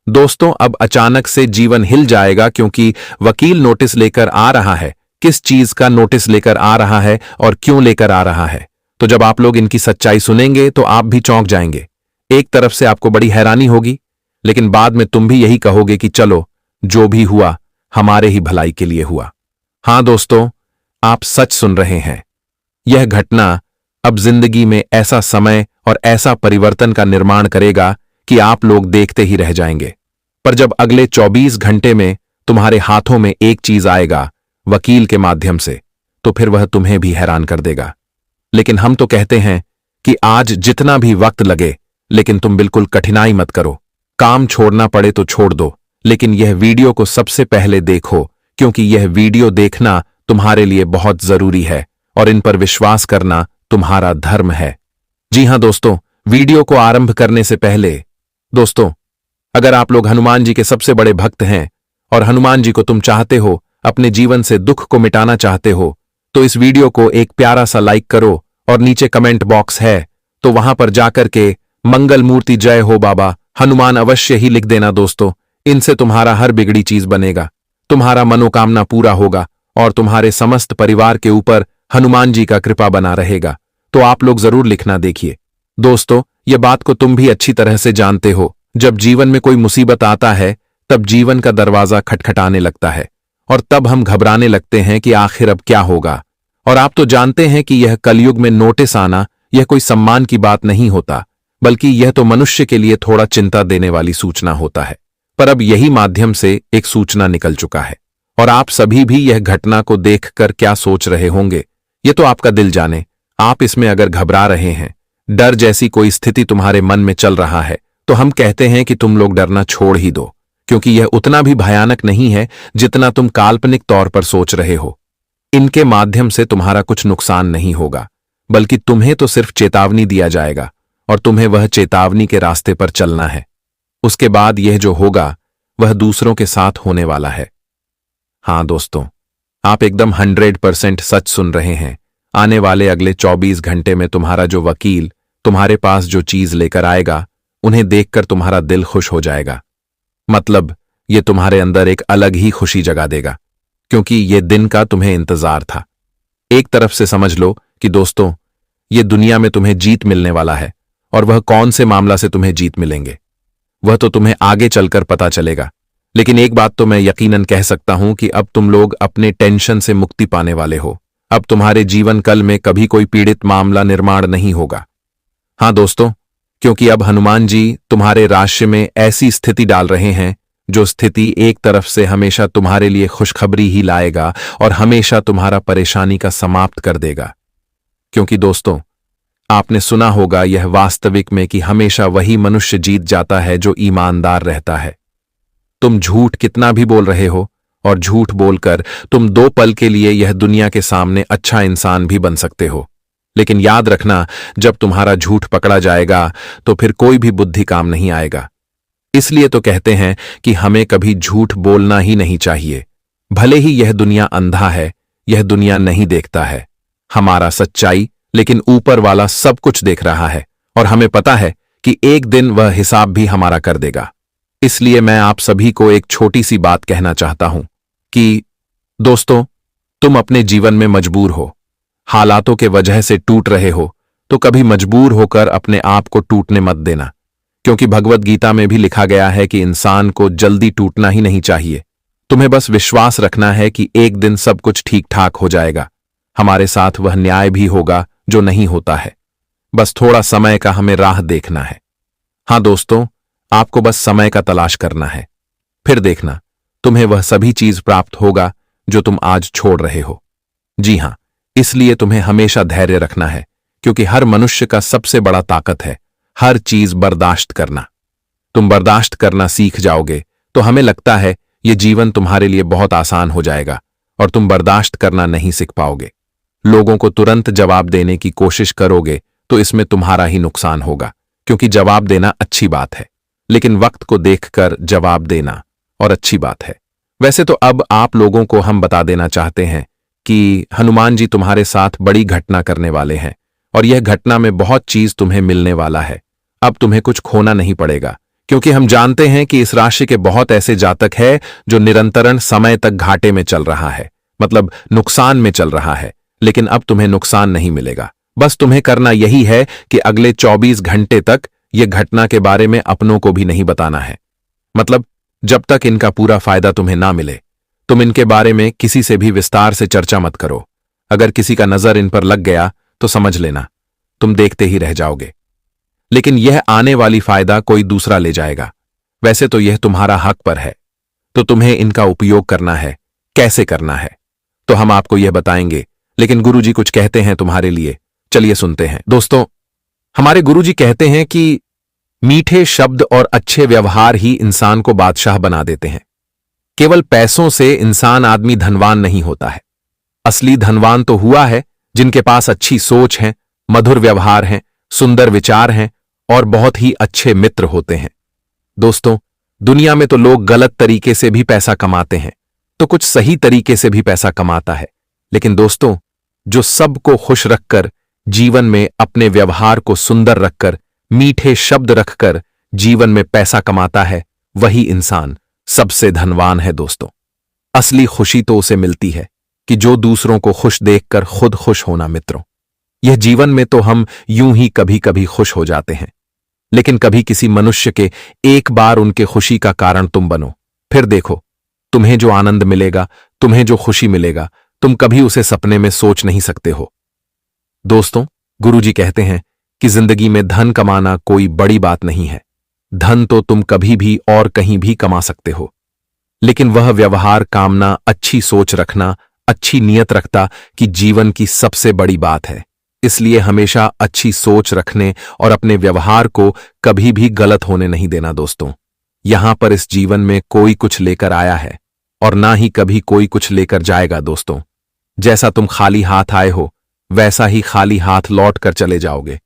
दोस्तों, अब अचानक से जीवन हिल जाएगा क्योंकि वकील नोटिस लेकर आ रहा है। किस चीज का नोटिस लेकर आ रहा है और क्यों लेकर आ रहा है? तो जब आप लोग इनकी सच्चाई सुनेंगे तो आप भी चौंक जाएंगे। एक तरफ से आपको बड़ी हैरानी होगी, लेकिन बाद में तुम भी यही कहोगे कि चलो, जो भी हुआ हमारे ही भलाई के लिए हुआ। हां दोस्तों, आप सच सुन रहे हैं। यह घटना अब जिंदगी में ऐसा समय और ऐसा परिवर्तन का निर्माण करेगा कि आप लोग देखते ही रह जाएंगे। पर जब अगले 24 घंटे में तुम्हारे हाथों में एक चीज आएगा वकील के माध्यम से, तो फिर वह तुम्हें भी हैरान कर देगा। लेकिन हम तो कहते हैं कि आज जितना भी वक्त लगे, लेकिन तुम बिल्कुल कठिनाई मत करो। काम छोड़ना पड़े तो छोड़ दो, लेकिन यह वीडियो को सबसे पहले देखो, क्योंकि यह वीडियो देखना तुम्हारे लिए बहुत जरूरी है और इन पर विश्वास करना तुम्हारा धर्म है। जी हां दोस्तों, वीडियो को आरंभ करने से पहले दोस्तों, अगर आप लोग हनुमान जी के सबसे बड़े भक्त हैं और हनुमान जी को तुम चाहते हो, अपने जीवन से दुख को मिटाना चाहते हो, तो इस वीडियो को एक प्यारा सा लाइक करो और नीचे कमेंट बॉक्स है तो वहां पर जाकर के मंगल मूर्ति जय हो बाबा हनुमान अवश्य ही लिख देना दोस्तों। इनसे तुम्हारा हर बिगड़ी चीज बनेगा, तुम्हारा मनोकामना पूरा होगा और तुम्हारे समस्त परिवार के ऊपर हनुमान जी का कृपा बना रहेगा। तो आप लोग जरूर लिखना। देखिए दोस्तों, यह बात को तुम भी अच्छी तरह से जानते हो, जब जीवन में कोई मुसीबत आता है तब जीवन का दरवाजा खटखटाने लगता है और तब हम घबराने लगते हैं कि आखिर अब क्या होगा। और आप तो जानते हैं कि यह कलयुग में नोटिस आना यह कोई सम्मान की बात नहीं होता, बल्कि यह तो मनुष्य के लिए थोड़ा चिंता देने वाली सूचना होता है। पर अब यही माध्यम से एक सूचना निकल चुका है और आप सभी भी यह घटना को देखकर क्या सोच रहे होंगे, यह तो आपका दिल जाने। आप इसमें अगर घबरा रहे हैं, डर जैसी कोई स्थिति तुम्हारे मन में चल रहा है, तो हम कहते हैं कि तुम लोग डरना छोड़ ही दो, क्योंकि यह उतना भी भयानक नहीं है जितना तुम काल्पनिक तौर पर सोच रहे हो। इनके माध्यम से तुम्हारा कुछ नुकसान नहीं होगा, बल्कि तुम्हें तो सिर्फ चेतावनी दिया जाएगा और तुम्हें वह चेतावनी के रास्ते पर चलना है। उसके बाद यह जो होगा वह दूसरों के साथ होने वाला है। हां दोस्तों, आप एकदम 100% सच सुन रहे हैं। आने वाले अगले 24 घंटे में तुम्हारा जो वकील तुम्हारे पास जो चीज लेकर आएगा, उन्हें देखकर तुम्हारा दिल खुश हो जाएगा। मतलब ये तुम्हारे अंदर एक अलग ही खुशी जगा देगा, क्योंकि ये दिन का तुम्हें इंतजार था। एक तरफ से समझ लो कि दोस्तों, ये दुनिया में तुम्हें जीत मिलने वाला है, और वह कौन से मामला से तुम्हें जीत मिलेंगे वह तो तुम्हें आगे चलकर पता चलेगा। लेकिन एक बात तो मैं यकीनन कह सकता हूं कि अब तुम लोग अपने टेंशन से मुक्ति पाने वाले हो। अब तुम्हारे जीवन कल में कभी कोई पीड़ित मामला निर्माण नहीं होगा। हां दोस्तों, क्योंकि अब हनुमान जी तुम्हारे राशि में ऐसी स्थिति डाल रहे हैं जो स्थिति एक तरफ से हमेशा तुम्हारे लिए खुशखबरी ही लाएगा और हमेशा तुम्हारा परेशानी का समाप्त कर देगा। क्योंकि दोस्तों, आपने सुना होगा यह वास्तविक में कि हमेशा वही मनुष्य जीत जाता है जो ईमानदार रहता है। तुम झूठ कितना भी बोल रहे हो और झूठ बोलकर तुम 2 पल के लिए यह दुनिया के सामने अच्छा इंसान भी बन सकते हो, लेकिन याद रखना, जब तुम्हारा झूठ पकड़ा जाएगा तो फिर कोई भी बुद्धि काम नहीं आएगा। इसलिए तो कहते हैं कि हमें कभी झूठ बोलना ही नहीं चाहिए। भले ही यह दुनिया अंधा है, यह दुनिया नहीं देखता है हमारा सच्चाई, लेकिन ऊपर वाला सब कुछ देख रहा है और हमें पता है कि एक दिन वह हिसाब भी हमारा कर देगा। इसलिए मैं आप सभी को एक छोटी सी बात कहना चाहता हूं कि दोस्तों, तुम अपने जीवन में मजबूर हो, हालातों के वजह से टूट रहे हो, तो कभी मजबूर होकर अपने आप को टूटने मत देना, क्योंकि भगवत गीता में भी लिखा गया है कि इंसान को जल्दी टूटना ही नहीं चाहिए। तुम्हें बस विश्वास रखना है कि एक दिन सब कुछ ठीक ठाक हो जाएगा। हमारे साथ वह न्याय भी होगा जो नहीं होता है। बस थोड़ा समय का हमें राह देखना है। हां दोस्तों, आपको बस समय का तलाश करना है, फिर देखना तुम्हें वह सभी चीज प्राप्त होगा जो तुम आज छोड़ रहे हो। जी हां, इसलिए तुम्हें हमेशा धैर्य रखना है, क्योंकि हर मनुष्य का सबसे बड़ा ताकत है हर चीज बर्दाश्त करना। तुम बर्दाश्त करना सीख जाओगे तो हमें लगता है यह जीवन तुम्हारे लिए बहुत आसान हो जाएगा, और तुम बर्दाश्त करना नहीं सीख पाओगे। लोगों को तुरंत जवाब देने की कोशिश करोगे तो इसमें तुम्हारा ही नुकसान होगा, क्योंकि जवाब देना अच्छी बात है, लेकिन वक्त को देखकर जवाब देना और अच्छी बात है। वैसे तो अब आप लोगों को हम बता देना चाहते हैं कि हनुमान जी तुम्हारे साथ बड़ी घटना करने वाले हैं, और यह घटना में बहुत चीज तुम्हें मिलने वाला है। अब तुम्हें कुछ खोना नहीं पड़ेगा, क्योंकि हम जानते हैं कि इस राशि के बहुत ऐसे जातक हैं जो निरंतरण समय तक घाटे में चल रहा है, मतलब नुकसान में चल रहा है। लेकिन अब तुम्हें नुकसान नहीं मिलेगा। बस तुम्हें करना यही है कि अगले 24 घंटे तक यह घटना के बारे में अपनों को भी नहीं बताना है। मतलब जब तक इनका पूरा फायदा तुम्हें ना मिले, तुम इनके बारे में किसी से भी विस्तार से चर्चा मत करो। अगर किसी का नजर इन पर लग गया तो समझ लेना तुम देखते ही रह जाओगे। लेकिन यह आने वाली फायदा कोई दूसरा ले जाएगा। वैसे तो यह तुम्हारा हक पर है, तो तुम्हें इनका उपयोग करना है। कैसे करना है तो हम आपको यह बताएंगे, लेकिन गुरुजी कुछ कहते हैं तुम्हारे लिए। चलिए सुनते हैं। दोस्तों, हमारे गुरुजी कहते हैं कि मीठे शब्द और अच्छे व्यवहार ही इंसान को बादशाह बना देते हैं। केवल पैसों से इंसान आदमी धनवान नहीं होता है। असली धनवान तो हुआ है जिनके पास अच्छी सोच है, मधुर व्यवहार है, सुंदर विचार हैं और बहुत ही अच्छे मित्र होते हैं। दोस्तों, दुनिया में तो लोग गलत तरीके से भी पैसा कमाते हैं, तो कुछ सही तरीके से भी पैसा कमाता है। लेकिन दोस्तों, जो सबको खुश रखकर जीवन में अपने व्यवहार को सुंदर रखकर, मीठे शब्द रखकर जीवन में पैसा कमाता है, वही इंसान सबसे धनवान है। दोस्तों, असली खुशी तो उसे मिलती है कि जो दूसरों को खुश देखकर खुद खुश होना। मित्रों, यह जीवन में तो हम यूं ही कभी कभी खुश हो जाते हैं, लेकिन कभी किसी मनुष्य के एक बार उनके खुशी का कारण तुम बनो, फिर देखो तुम्हें जो आनंद मिलेगा, तुम्हें जो खुशी मिलेगा, तुम कभी उसे सपने में सोच नहीं सकते हो। दोस्तों, गुरुजी कहते हैं कि जिंदगी में धन कमाना कोई बड़ी बात नहीं है। धन तो तुम कभी भी और कहीं भी कमा सकते हो, लेकिन वह व्यवहार, कामना, अच्छी सोच रखना, अच्छी नीयत रखता कि जीवन की सबसे बड़ी बात है। इसलिए हमेशा अच्छी सोच रखने और अपने व्यवहार को कभी भी गलत होने नहीं देना। दोस्तों, यहां पर इस जीवन में कोई कुछ लेकर आया है और ना ही कभी कोई कुछ लेकर जाएगा। दोस्तों, जैसा तुम खाली हाथ आए हो, वैसा ही खाली हाथ लौट कर चले जाओगे।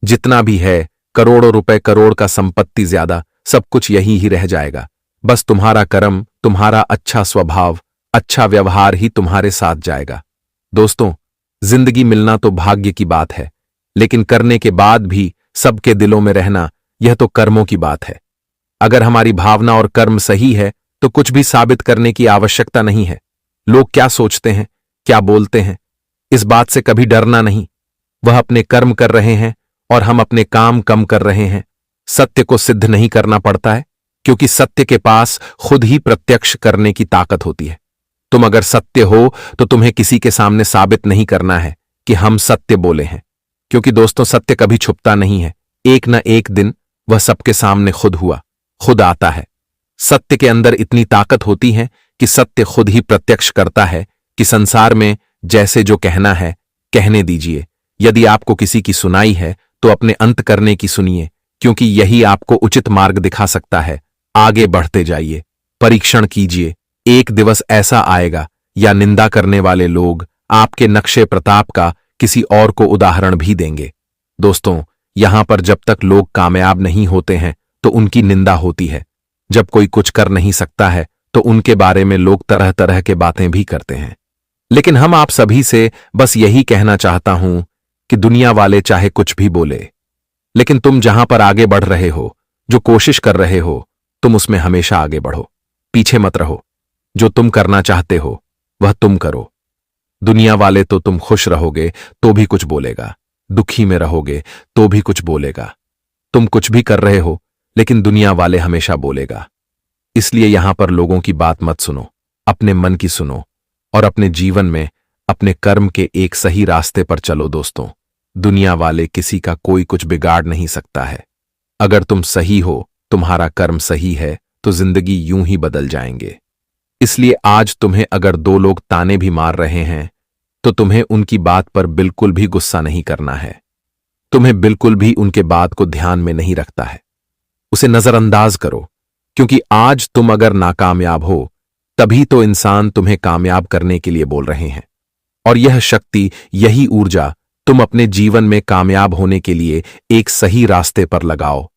जितना भी है, करोड़ों रुपए, करोड़ का संपत्ति, ज्यादा, सब कुछ यही ही रह जाएगा। बस तुम्हारा कर्म, तुम्हारा अच्छा स्वभाव, अच्छा व्यवहार ही तुम्हारे साथ जाएगा। दोस्तों, जिंदगी मिलना तो भाग्य की बात है, लेकिन करने के बाद भी सबके दिलों में रहना, यह तो कर्मों की बात है। अगर हमारी भावना और कर्म सही है तो कुछ भी साबित करने की आवश्यकता नहीं है। लोग क्या सोचते हैं, क्या बोलते हैं, इस बात से कभी डरना नहीं। वह अपने कर्म कर रहे हैं और हम अपने काम कम कर रहे हैं। सत्य को सिद्ध नहीं करना पड़ता है, क्योंकि सत्य के पास खुद ही प्रत्यक्ष करने की ताकत होती है। तुम अगर सत्य हो तो तुम्हें किसी के सामने साबित नहीं करना है कि हम सत्य बोले हैं, क्योंकि दोस्तों, सत्य कभी छुपता नहीं है। एक न एक दिन वह सबके सामने खुद आता है। सत्य के अंदर इतनी ताकत होती है कि सत्य खुद ही प्रत्यक्ष करता है कि संसार में जैसे जो कहना है कहने दीजिए। यदि आपको किसी की सुनाई है तो अपने अंत करने की सुनिए, क्योंकि यही आपको उचित मार्ग दिखा सकता है। आगे बढ़ते जाइए, परीक्षण कीजिए। एक दिवस ऐसा आएगा या निंदा करने वाले लोग आपके नक्शे प्रताप का किसी और को उदाहरण भी देंगे। दोस्तों, यहां पर जब तक लोग कामयाब नहीं होते हैं तो उनकी निंदा होती है। जब कोई कुछ कर नहीं सकता है तो उनके बारे में लोग तरह तरह के बातें भी करते हैं। लेकिन हम आप सभी से बस यही कहना चाहता हूं कि दुनिया वाले चाहे कुछ भी बोले, लेकिन तुम जहां पर आगे बढ़ रहे हो, जो कोशिश कर रहे हो, तुम उसमें हमेशा आगे बढ़ो, पीछे मत रहो। जो तुम करना चाहते हो वह तुम करो। दुनिया वाले तो तुम खुश रहोगे तो भी कुछ बोलेगा, दुखी में रहोगे तो भी कुछ बोलेगा। तुम कुछ भी कर रहे हो, लेकिन दुनिया वाले हमेशा बोलेगा। इसलिए यहां पर लोगों की बात मत सुनो, अपने मन की सुनो और अपने जीवन में अपने कर्म के एक सही रास्ते पर चलो। दोस्तों, दुनिया वाले किसी का कोई कुछ बिगाड़ नहीं सकता है। अगर तुम सही हो, तुम्हारा कर्म सही है, तो जिंदगी यूं ही बदल जाएंगे। इसलिए आज तुम्हें अगर दो लोग ताने भी मार रहे हैं तो तुम्हें उनकी बात पर बिल्कुल भी गुस्सा नहीं करना है। तुम्हें बिल्कुल भी उनके बात को ध्यान में नहीं रखता है, उसे नजरअंदाज करो, क्योंकि आज तुम अगर नाकामयाब हो तभी तो इंसान तुम्हें कामयाब करने के लिए बोल रहे हैं। और यह शक्ति, यही ऊर्जा तुम अपने जीवन में कामयाब होने के लिए एक सही रास्ते पर लगाओ।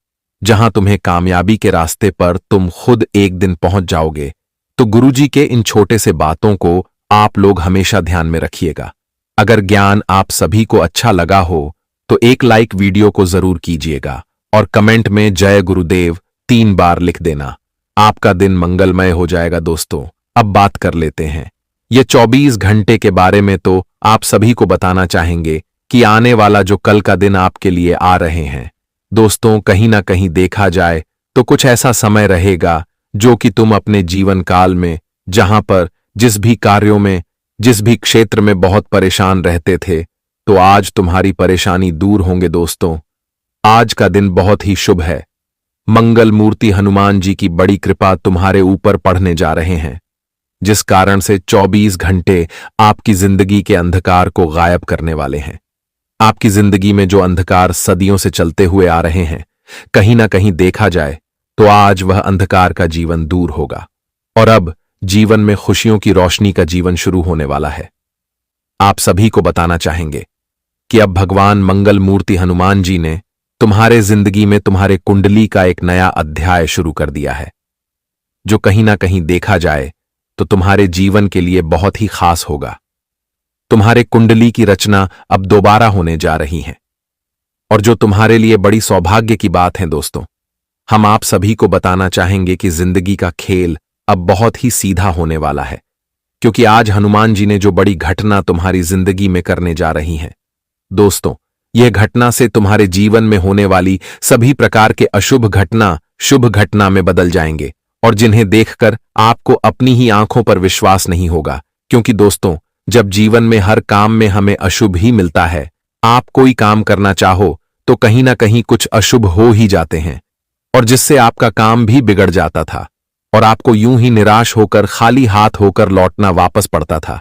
जहां तुम्हें कामयाबी के रास्ते पर तुम खुद एक दिन पहुंच जाओगे। तो गुरुजी के इन छोटे से बातों को आप लोग हमेशा ध्यान में रखिएगा। अगर ज्ञान आप सभी को अच्छा लगा हो तो एक लाइक वीडियो को जरूर कीजिएगा और कमेंट में जय गुरुदेव 3 बार लिख देना। आपका दिन मंगलमय हो जाएगा दोस्तों। अब बात कर लेते हैं ये 24 घंटे के बारे में। तो आप सभी को बताना चाहेंगे कि आने वाला जो कल का दिन आपके लिए आ रहे हैं दोस्तों, कहीं ना कहीं देखा जाए तो कुछ ऐसा समय रहेगा जो कि तुम अपने जीवन काल में, जहां पर जिस भी कार्यों में, जिस भी क्षेत्र में बहुत परेशान रहते थे, तो आज तुम्हारी परेशानी दूर होंगे दोस्तों। आज का दिन बहुत ही शुभ है। मंगल मूर्ति हनुमान जी की बड़ी कृपा तुम्हारे ऊपर पड़ने जा रहे हैं, जिस कारण से 24 घंटे आपकी जिंदगी के अंधकार को गायब करने वाले हैं। आपकी जिंदगी में जो अंधकार सदियों से चलते हुए आ रहे हैं, कहीं ना कहीं देखा जाए तो आज वह अंधकार का जीवन दूर होगा और अब जीवन में खुशियों की रोशनी का जीवन शुरू होने वाला है। आप सभी को बताना चाहेंगे कि अब भगवान मंगल मूर्ति हनुमान जी ने तुम्हारे जिंदगी में तुम्हारे कुंडली का एक नया अध्याय शुरू कर दिया है, जो कहीं ना कहीं देखा जाए तो तुम्हारे जीवन के लिए बहुत ही खास होगा। तुम्हारे कुंडली की रचना अब दोबारा होने जा रही है और जो तुम्हारे लिए बड़ी सौभाग्य की बात है दोस्तों, हम आप सभी को बताना चाहेंगे कि जिंदगी का खेल अब बहुत ही सीधा होने वाला है, क्योंकि आज हनुमान जी ने जो बड़ी घटना तुम्हारी जिंदगी में करने जा रही हैं दोस्तों, यह घटना से तुम्हारे जीवन में होने वाली सभी प्रकार के अशुभ घटना शुभ घटना में बदल जाएंगे और जिन्हें देखकर आपको अपनी ही आंखों पर विश्वास नहीं होगा। क्योंकि दोस्तों, जब जीवन में हर काम में हमें अशुभ ही मिलता है, आप कोई काम करना चाहो तो कहीं ना कहीं कुछ अशुभ हो ही जाते हैं और जिससे आपका काम भी बिगड़ जाता था और आपको यूं ही निराश होकर खाली हाथ होकर लौटना वापस पड़ता था।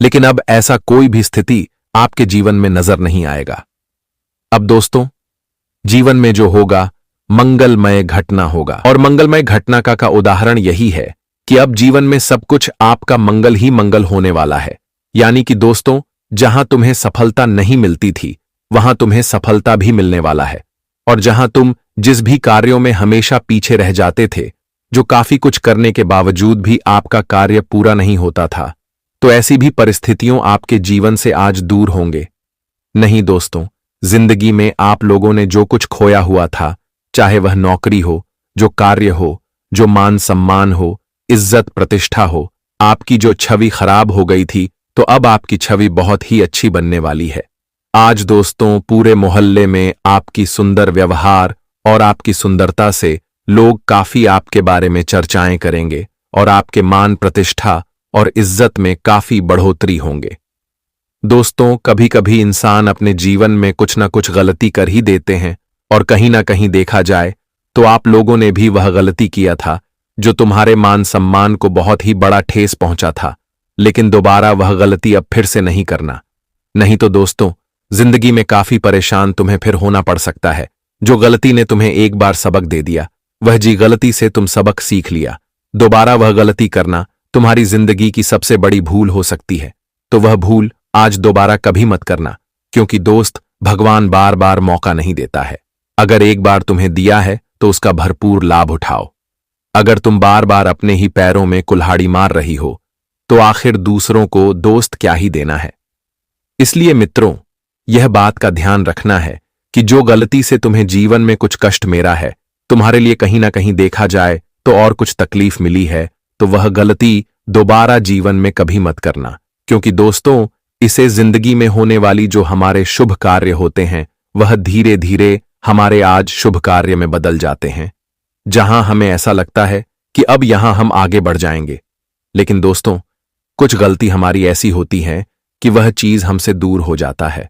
लेकिन अब ऐसा कोई भी स्थिति आपके जीवन में नजर नहीं आएगा। अब दोस्तों, जीवन में जो होगा मंगलमय घटना होगा और मंगलमय घटना का उदाहरण यही है कि अब जीवन में सब कुछ आपका मंगल ही मंगल होने वाला है। यानी कि दोस्तों, जहां तुम्हें सफलता नहीं मिलती थी वहां तुम्हें सफलता भी मिलने वाला है और जहां तुम जिस भी कार्यों में हमेशा पीछे रह जाते थे, जो काफी कुछ करने के बावजूद भी आपका कार्य पूरा नहीं होता था, तो ऐसी भी परिस्थितियों आपके जीवन से आज दूर होंगे। नहीं दोस्तों, जिंदगी में आप लोगों ने जो कुछ खोया हुआ था, चाहे वह नौकरी हो, जो कार्य हो, जो मान सम्मान हो, इज्जत प्रतिष्ठा हो, आपकी जो छवि खराब हो गई थी, तो अब आपकी छवि बहुत ही अच्छी बनने वाली है। आज दोस्तों, पूरे मोहल्ले में आपकी सुंदर व्यवहार और आपकी सुंदरता से लोग काफी आपके बारे में चर्चाएं करेंगे और आपके मान प्रतिष्ठा और इज्जत में काफी बढ़ोतरी होंगे। दोस्तों, कभी कभी इंसान अपने जीवन में कुछ ना कुछ गलती कर ही देते हैं और कहीं ना कहीं देखा जाए तो आप लोगों ने भी वह गलती किया था जो तुम्हारे मान सम्मान को बहुत ही बड़ा ठेस पहुंचा था। लेकिन दोबारा वह गलती अब फिर से नहीं करना, नहीं तो दोस्तों, जिंदगी में काफी परेशान तुम्हें फिर होना पड़ सकता है। जो गलती ने तुम्हें एक बार सबक दे दिया, वह जी गलती से तुम सबक सीख लिया, दोबारा वह गलती करना तुम्हारी जिंदगी की सबसे बड़ी भूल हो सकती है। तो वह भूल आज दोबारा कभी मत करना, क्योंकि दोस्त, भगवान बार बार मौका नहीं देता है। अगर एक बार तुम्हें दिया है तो उसका भरपूर लाभ उठाओ। अगर तुम बार बार अपने ही पैरों में कुल्हाड़ी मार रही हो तो आखिर दूसरों को दोस्त क्या ही देना है। इसलिए मित्रों, यह बात का ध्यान रखना है कि जो गलती से तुम्हें जीवन में कुछ कष्ट मेरा है, तुम्हारे लिए कहीं ना कहीं देखा जाए तो और कुछ तकलीफ मिली है, तो वह गलती दोबारा जीवन में कभी मत करना। क्योंकि दोस्तों, इसे जिंदगी में होने वाली जो हमारे शुभ कार्य होते हैं, वह धीरे धीरे हमारे आज शुभ कार्य में बदल जाते हैं, जहां हमें ऐसा लगता है कि अब यहां हम आगे बढ़ जाएंगे। लेकिन दोस्तों, कुछ गलती हमारी ऐसी होती है कि वह चीज हमसे दूर हो जाता है।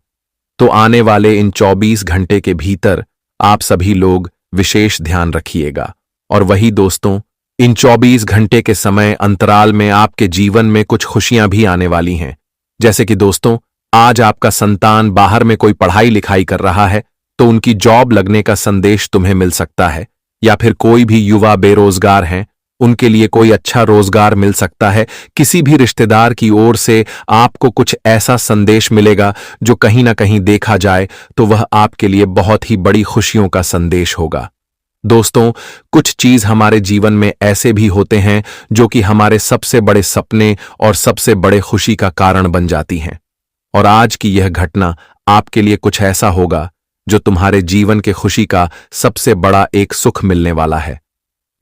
तो आने वाले इन 24 घंटे के भीतर आप सभी लोग विशेष ध्यान रखिएगा। और वही दोस्तों, इन 24 घंटे के समय अंतराल में आपके जीवन में कुछ खुशियां भी आने वाली हैं। जैसे कि दोस्तों, आज आपका संतान बाहर में कोई पढ़ाई लिखाई कर रहा है तो उनकी जॉब लगने का संदेश तुम्हें मिल सकता है, या फिर कोई भी युवा बेरोजगार हैं, उनके लिए कोई अच्छा रोजगार मिल सकता है। किसी भी रिश्तेदार की ओर से आपको कुछ ऐसा संदेश मिलेगा जो कहीं ना कहीं देखा जाए तो वह आपके लिए बहुत ही बड़ी खुशियों का संदेश होगा। दोस्तों, कुछ चीज हमारे जीवन में ऐसे भी होते हैं जो कि हमारे सबसे बड़े सपने और सबसे बड़े खुशी का कारण बन जाती हैं। और आज की यह घटना आपके लिए कुछ ऐसा होगा जो तुम्हारे जीवन के खुशी का सबसे बड़ा एक सुख मिलने वाला है।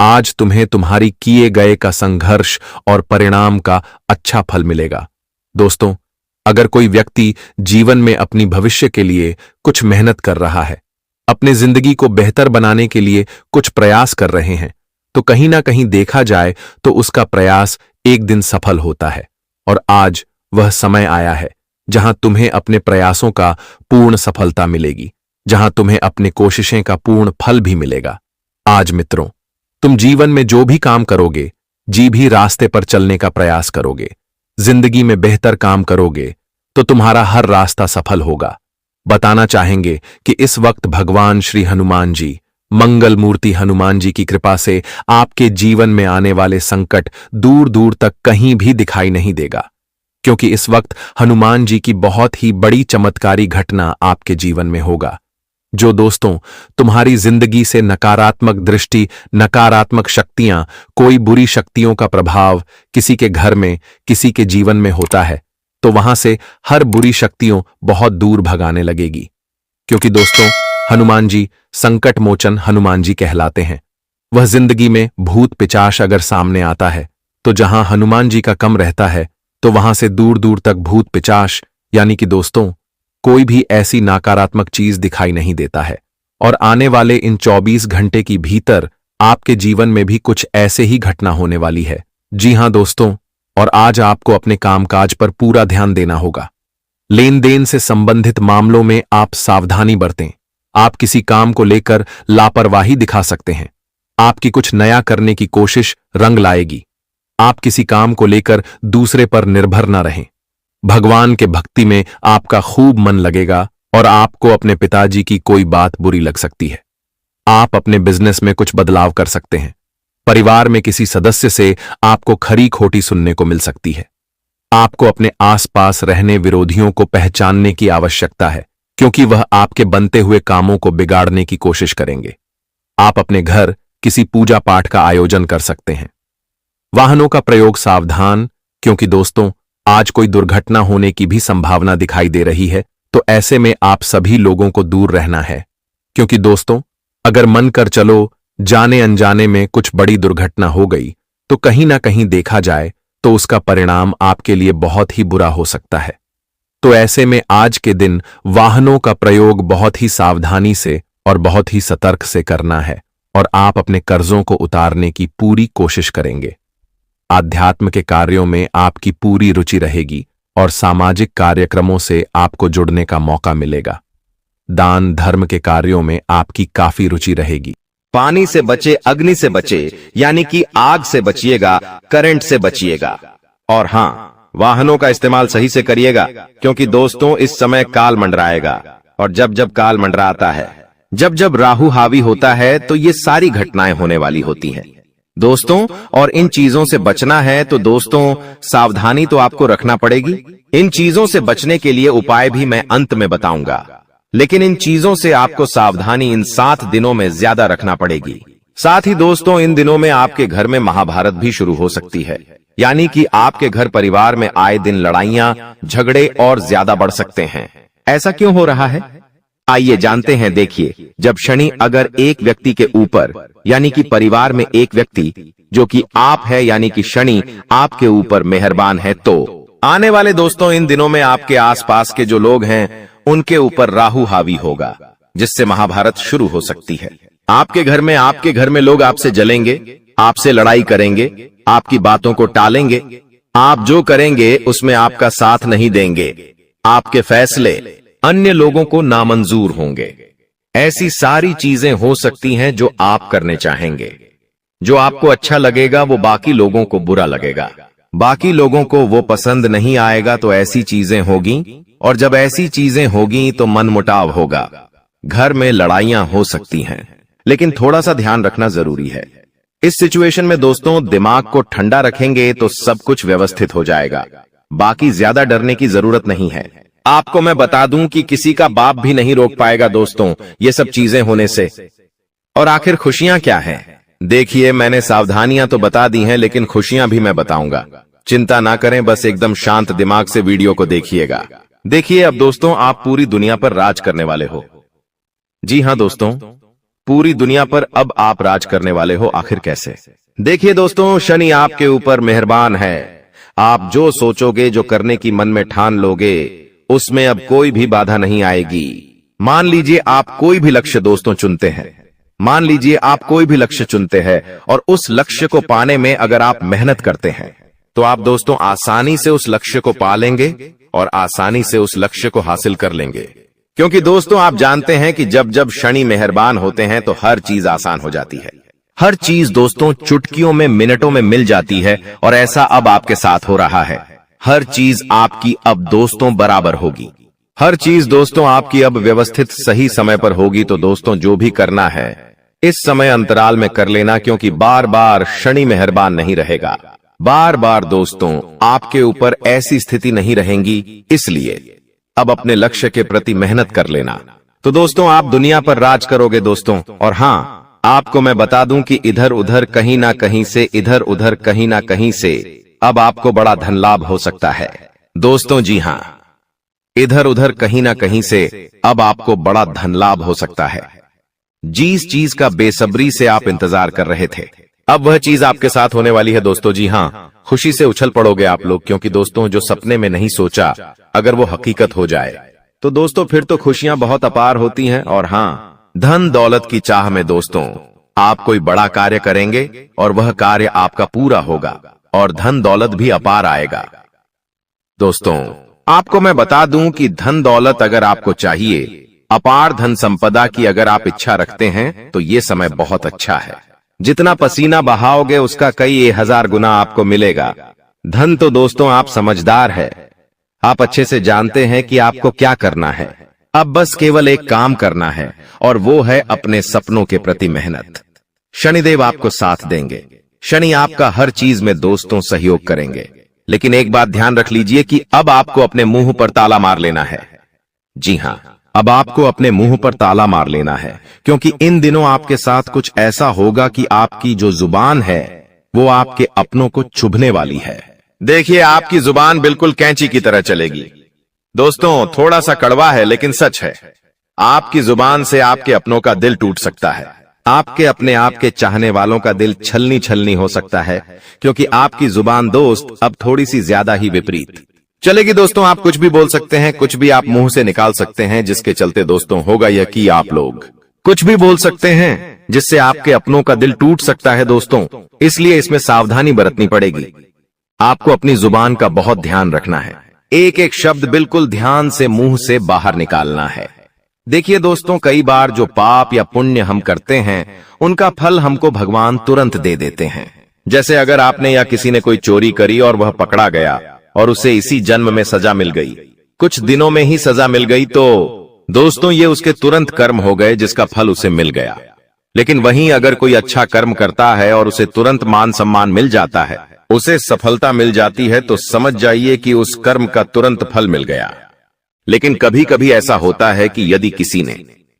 आज तुम्हें तुम्हारी किए गए का संघर्ष और परिणाम का अच्छा फल मिलेगा। दोस्तों, अगर कोई व्यक्ति जीवन में अपनी भविष्य के लिए कुछ मेहनत कर रहा है, अपने जिंदगी को बेहतर बनाने के लिए कुछ प्रयास कर रहे हैं, तो कहीं ना कहीं देखा जाए तो उसका प्रयास एक दिन सफल होता है। और आज वह समय आया है जहां तुम्हें अपने प्रयासों का पूर्ण सफलता मिलेगी, जहां तुम्हें अपनी कोशिशें का पूर्ण फल भी मिलेगा। आज मित्रों, तुम जीवन में जो भी काम करोगे, जी भी रास्ते पर चलने का प्रयास करोगे, जिंदगी में बेहतर काम करोगे, तो तुम्हारा हर रास्ता सफल होगा। बताना चाहेंगे कि इस वक्त भगवान श्री हनुमान जी, मंगल मूर्ति हनुमान जी की कृपा से आपके जीवन में आने वाले संकट दूर दूर तक कहीं भी दिखाई नहीं देगा, क्योंकि इस वक्त हनुमान जी की बहुत ही बड़ी चमत्कारी घटना आपके जीवन में होगा। जो दोस्तों, तुम्हारी जिंदगी से नकारात्मक दृष्टि, नकारात्मक शक्तियां, कोई बुरी शक्तियों का प्रभाव किसी के घर में, किसी के जीवन में होता है, तो वहां से हर बुरी शक्तियों बहुत दूर भगाने लगेगी। क्योंकि दोस्तों, हनुमान जी संकट मोचन हनुमान जी कहलाते हैं। वह जिंदगी में भूत पिचाश अगर सामने आता है, तो जहां हनुमान जी का कम रहता है, तो वहां से दूर दूर तक भूत पिचाश यानी कि दोस्तों कोई भी ऐसी नकारात्मक चीज दिखाई नहीं देता है। और आने वाले इन 24 घंटे की भीतर आपके जीवन में भी कुछ ऐसे ही घटना होने वाली है। जी हां दोस्तों, और आज आपको अपने कामकाज पर पूरा ध्यान देना होगा। लेन देन से संबंधित मामलों में आप सावधानी बरतें। आप किसी काम को लेकर लापरवाही दिखा सकते हैं। आपकी कुछ नया करने की कोशिश रंग लाएगी। आप किसी काम को लेकर दूसरे पर निर्भर न रहें। भगवान के भक्ति में आपका खूब मन लगेगा और आपको अपने पिताजी की कोई बात बुरी लग सकती है। आप अपने बिजनेस में कुछ बदलाव कर सकते हैं। परिवार में किसी सदस्य से आपको खरी खोटी सुनने को मिल सकती है। आपको अपने आसपास रहने विरोधियों को पहचानने की आवश्यकता है, क्योंकि वह आपके बनते हुए कामों को बिगाड़ने की कोशिश करेंगे। आप अपने घर किसी पूजा पाठ का आयोजन कर सकते हैं। वाहनों का प्रयोग सावधान, क्योंकि दोस्तों आज कोई दुर्घटना होने की भी संभावना दिखाई दे रही है, तो ऐसे में आप सभी लोगों को दूर रहना है। क्योंकि दोस्तों, अगर मन कर चलो जाने अनजाने में कुछ बड़ी दुर्घटना हो गई, तो कहीं ना कहीं देखा जाए तो उसका परिणाम आपके लिए बहुत ही बुरा हो सकता है। तो ऐसे में आज के दिन वाहनों का प्रयोग बहुत ही सावधानी से और बहुत ही सतर्क से करना है, और आप अपने कर्जों को उतारने की पूरी कोशिश करेंगे। आध्यात्म के कार्यों में आपकी पूरी रुचि रहेगी और सामाजिक कार्यक्रमों से आपको जुड़ने का मौका मिलेगा। दान धर्म के कार्यों में आपकी काफी रुचि रहेगी। पानी से बचे, अग्नि से बचे, यानी कि आग से बचिएगा, करंट से बचिएगा। और हाँ, वाहनों का इस्तेमाल सही से करिएगा, क्योंकि दोस्तों इस समय काल मंडराएगा। और जब जब काल मंडराता है, जब जब राहु हावी होता है, तो ये सारी घटनाएं होने वाली होती हैं दोस्तों। और इन चीजों से बचना है तो दोस्तों सावधानी तो आपको रखना पड़ेगी। इन चीजों से बचने के लिए उपाय भी मैं अंत में बताऊंगा, लेकिन इन चीजों से आपको सावधानी इन 7 दिनों में ज्यादा रखना पड़ेगी। साथ ही दोस्तों इन दिनों में आपके घर में महाभारत भी शुरू हो सकती है, यानी कि आपके घर परिवार में आए दिन लड़ाइयां, झगड़े और ज्यादा बढ़ सकते हैं। ऐसा क्यों हो रहा है, आइए जानते हैं। देखिए, जब शनि अगर एक व्यक्ति के ऊपर, यानी कि परिवार में एक व्यक्ति जो कि आप है, यानी कि शनि आपके ऊपर मेहरबान है, तो आने वाले दोस्तों इन दिनों में आपके आसपास के जो लोग हैं उनके ऊपर राहु हावी होगा, जिससे महाभारत शुरू हो सकती है। आपके घर में लोग आपसे जलेंगे, आपसे लड़ाई करेंगे, आपकी बातों को टालेंगे। आप जो करेंगे उसमें आपका साथ नहीं देंगे। आपके फैसले अन्य लोगों को नामंजूर होंगे। ऐसी सारी चीजें हो सकती हैं जो आप करने चाहेंगे। जो आपको अच्छा लगेगा वो बाकी लोगों को बुरा लगेगा, बाकी लोगों को वो पसंद नहीं आएगा। तो ऐसी चीजें होगी, और जब ऐसी चीजें होगी तो मनमुटाव होगा, घर में लड़ाइयां हो सकती हैं। लेकिन थोड़ा सा ध्यान रखना जरूरी है। इस सिचुएशन में दोस्तों दिमाग को ठंडा रखेंगे तो सब कुछ व्यवस्थित हो जाएगा। बाकी ज्यादा डरने की जरूरत नहीं है। आपको मैं बता दूं कि किसी का बाप भी नहीं रोक पाएगा दोस्तों ये सब चीजें होने से। और आखिर खुशियां क्या हैं? देखिए, मैंने सावधानियां तो बता दी हैं, लेकिन खुशियां भी मैं बताऊंगा। चिंता ना करें, बस एकदम शांत दिमाग से वीडियो को देखिएगा। देखिए, अब दोस्तों आप पूरी दुनिया पर राज करने वाले हो। जी हां दोस्तों, पूरी दुनिया पर अब आप राज करने वाले हो आखिर कैसे। देखिए दोस्तों, शनि आपके ऊपर मेहरबान है। आप जो सोचोगे, जो करने की मन में ठान लोगे, उसमें अब कोई भी बाधा नहीं आएगी। मान लीजिए आप कोई भी लक्ष्य दोस्तों चुनते हैं, मान लीजिए आप कोई भी लक्ष्य चुनते हैं और उस लक्ष्य को पाने में अगर आप मेहनत करते हैं तो आप दोस्तों आसानी से उस लक्ष्य को पा लेंगे और आसानी से उस लक्ष्य को हासिल कर लेंगे। क्योंकि दोस्तों आप जानते हैं कि जब जब शनि मेहरबान होते हैं तो हर चीज आसान हो जाती है। हर चीज दोस्तों चुटकियों में, मिनटों में मिल जाती है और ऐसा अब आपके साथ हो रहा है। हर चीज आपकी अब दोस्तों बराबर होगी। हर चीज दोस्तों आपकी अब व्यवस्थित सही समय पर होगी। तो दोस्तों जो भी करना है इस समय अंतराल में कर लेना, क्योंकि बार बार शनि मेहरबान नहीं रहेगा। बार बार दोस्तों आपके ऊपर ऐसी स्थिति नहीं रहेंगी, इसलिए अब अपने लक्ष्य के प्रति मेहनत कर लेना। तो दोस्तों आप दुनिया पर राज करोगे दोस्तों। और हाँ, आपको मैं बता दूं कि इधर उधर कहीं ना कहीं से, इधर उधर कहीं ना कहीं से अब आपको बड़ा धन लाभ हो सकता है दोस्तों। जी हाँ, इधर उधर कहीं ना कहीं से अब आपको बड़ा धन लाभ हो सकता है। जिस चीज का बेसब्री से आप इंतजार कर रहे थे, अब वह चीज आपके साथ होने वाली है दोस्तों। जी हाँ, खुशी से उछल पड़ोगे आप लोग, क्योंकि दोस्तों जो सपने में नहीं सोचा अगर वो हकीकत हो जाए तो दोस्तों फिर तो खुशियां बहुत अपार होती हैं। और हाँ, धन दौलत की चाह में दोस्तों आप कोई बड़ा कार्य करेंगे और वह कार्य आपका पूरा होगा और धन दौलत भी अपार आएगा। दोस्तों आपको मैं बता दूं कि धन दौलत अगर आपको चाहिए, अपार धन संपदा की अगर आप इच्छा रखते हैं तो ये समय बहुत अच्छा है। जितना पसीना बहाओगे उसका कई 1000 गुना आपको मिलेगा। धन तो दोस्तों आप समझदार है, आप अच्छे से जानते हैं कि आपको क्या करना है। अब बस केवल एक काम करना है और वो है अपने सपनों के प्रति मेहनत। शनिदेव आपको साथ देंगे। शनि आपका हर चीज में दोस्तों सहयोग करेंगे। लेकिन एक बात ध्यान रख लीजिए कि अब आपको अपने मुंह पर ताला मार लेना है। जी हाँ, अब आपको अपने मुंह पर ताला मार लेना है, क्योंकि इन दिनों आपके साथ कुछ ऐसा होगा कि आपकी जो जुबान है वो आपके अपनों को चुभने वाली है। देखिए आपकी जुबान बिल्कुल कैंची की तरह चलेगी। दोस्तों थोड़ा सा कड़वा है लेकिन सच है। आपकी जुबान से आपके अपनों का दिल टूट सकता है। आपके अपने आप के चाहने वालों का दिल छलनी छलनी हो सकता है, क्योंकि आपकी जुबान दोस्त अब थोड़ी सी ज्यादा ही विपरीत चलेगी। दोस्तों आप कुछ भी बोल सकते हैं, कुछ भी आप मुंह से निकाल सकते हैं, जिसके चलते दोस्तों होगा यह कि आप लोग कुछ भी बोल सकते हैं जिससे आपके अपनों का दिल टूट सकता है दोस्तों। इसलिए इसमें सावधानी बरतनी पड़ेगी। आपको अपनी जुबान का बहुत ध्यान रखना है। एक एक शब्द बिल्कुल ध्यान से मुंह से बाहर निकालना है। देखिए दोस्तों, कई बार जो पाप या पुण्य हम करते हैं उनका फल हमको भगवान तुरंत दे देते हैं। जैसे अगर आपने या किसी ने कोई चोरी करी और वह पकड़ा गया और उसे इसी जन्म में सजा मिल गई, कुछ दिनों में ही सजा मिल गई, तो दोस्तों ये उसके तुरंत कर्म हो गए जिसका फल उसे मिल गया। लेकिन वहीं अगर कोई अच्छा कर्म करता है और उसे तुरंत मान सम्मान मिल जाता है, उसे सफलता मिल जाती है, तो समझ जाइए कि उस कर्म का तुरंत फल मिल गया। लेकिन कभी कभी ऐसा होता है कि यदि किसी ने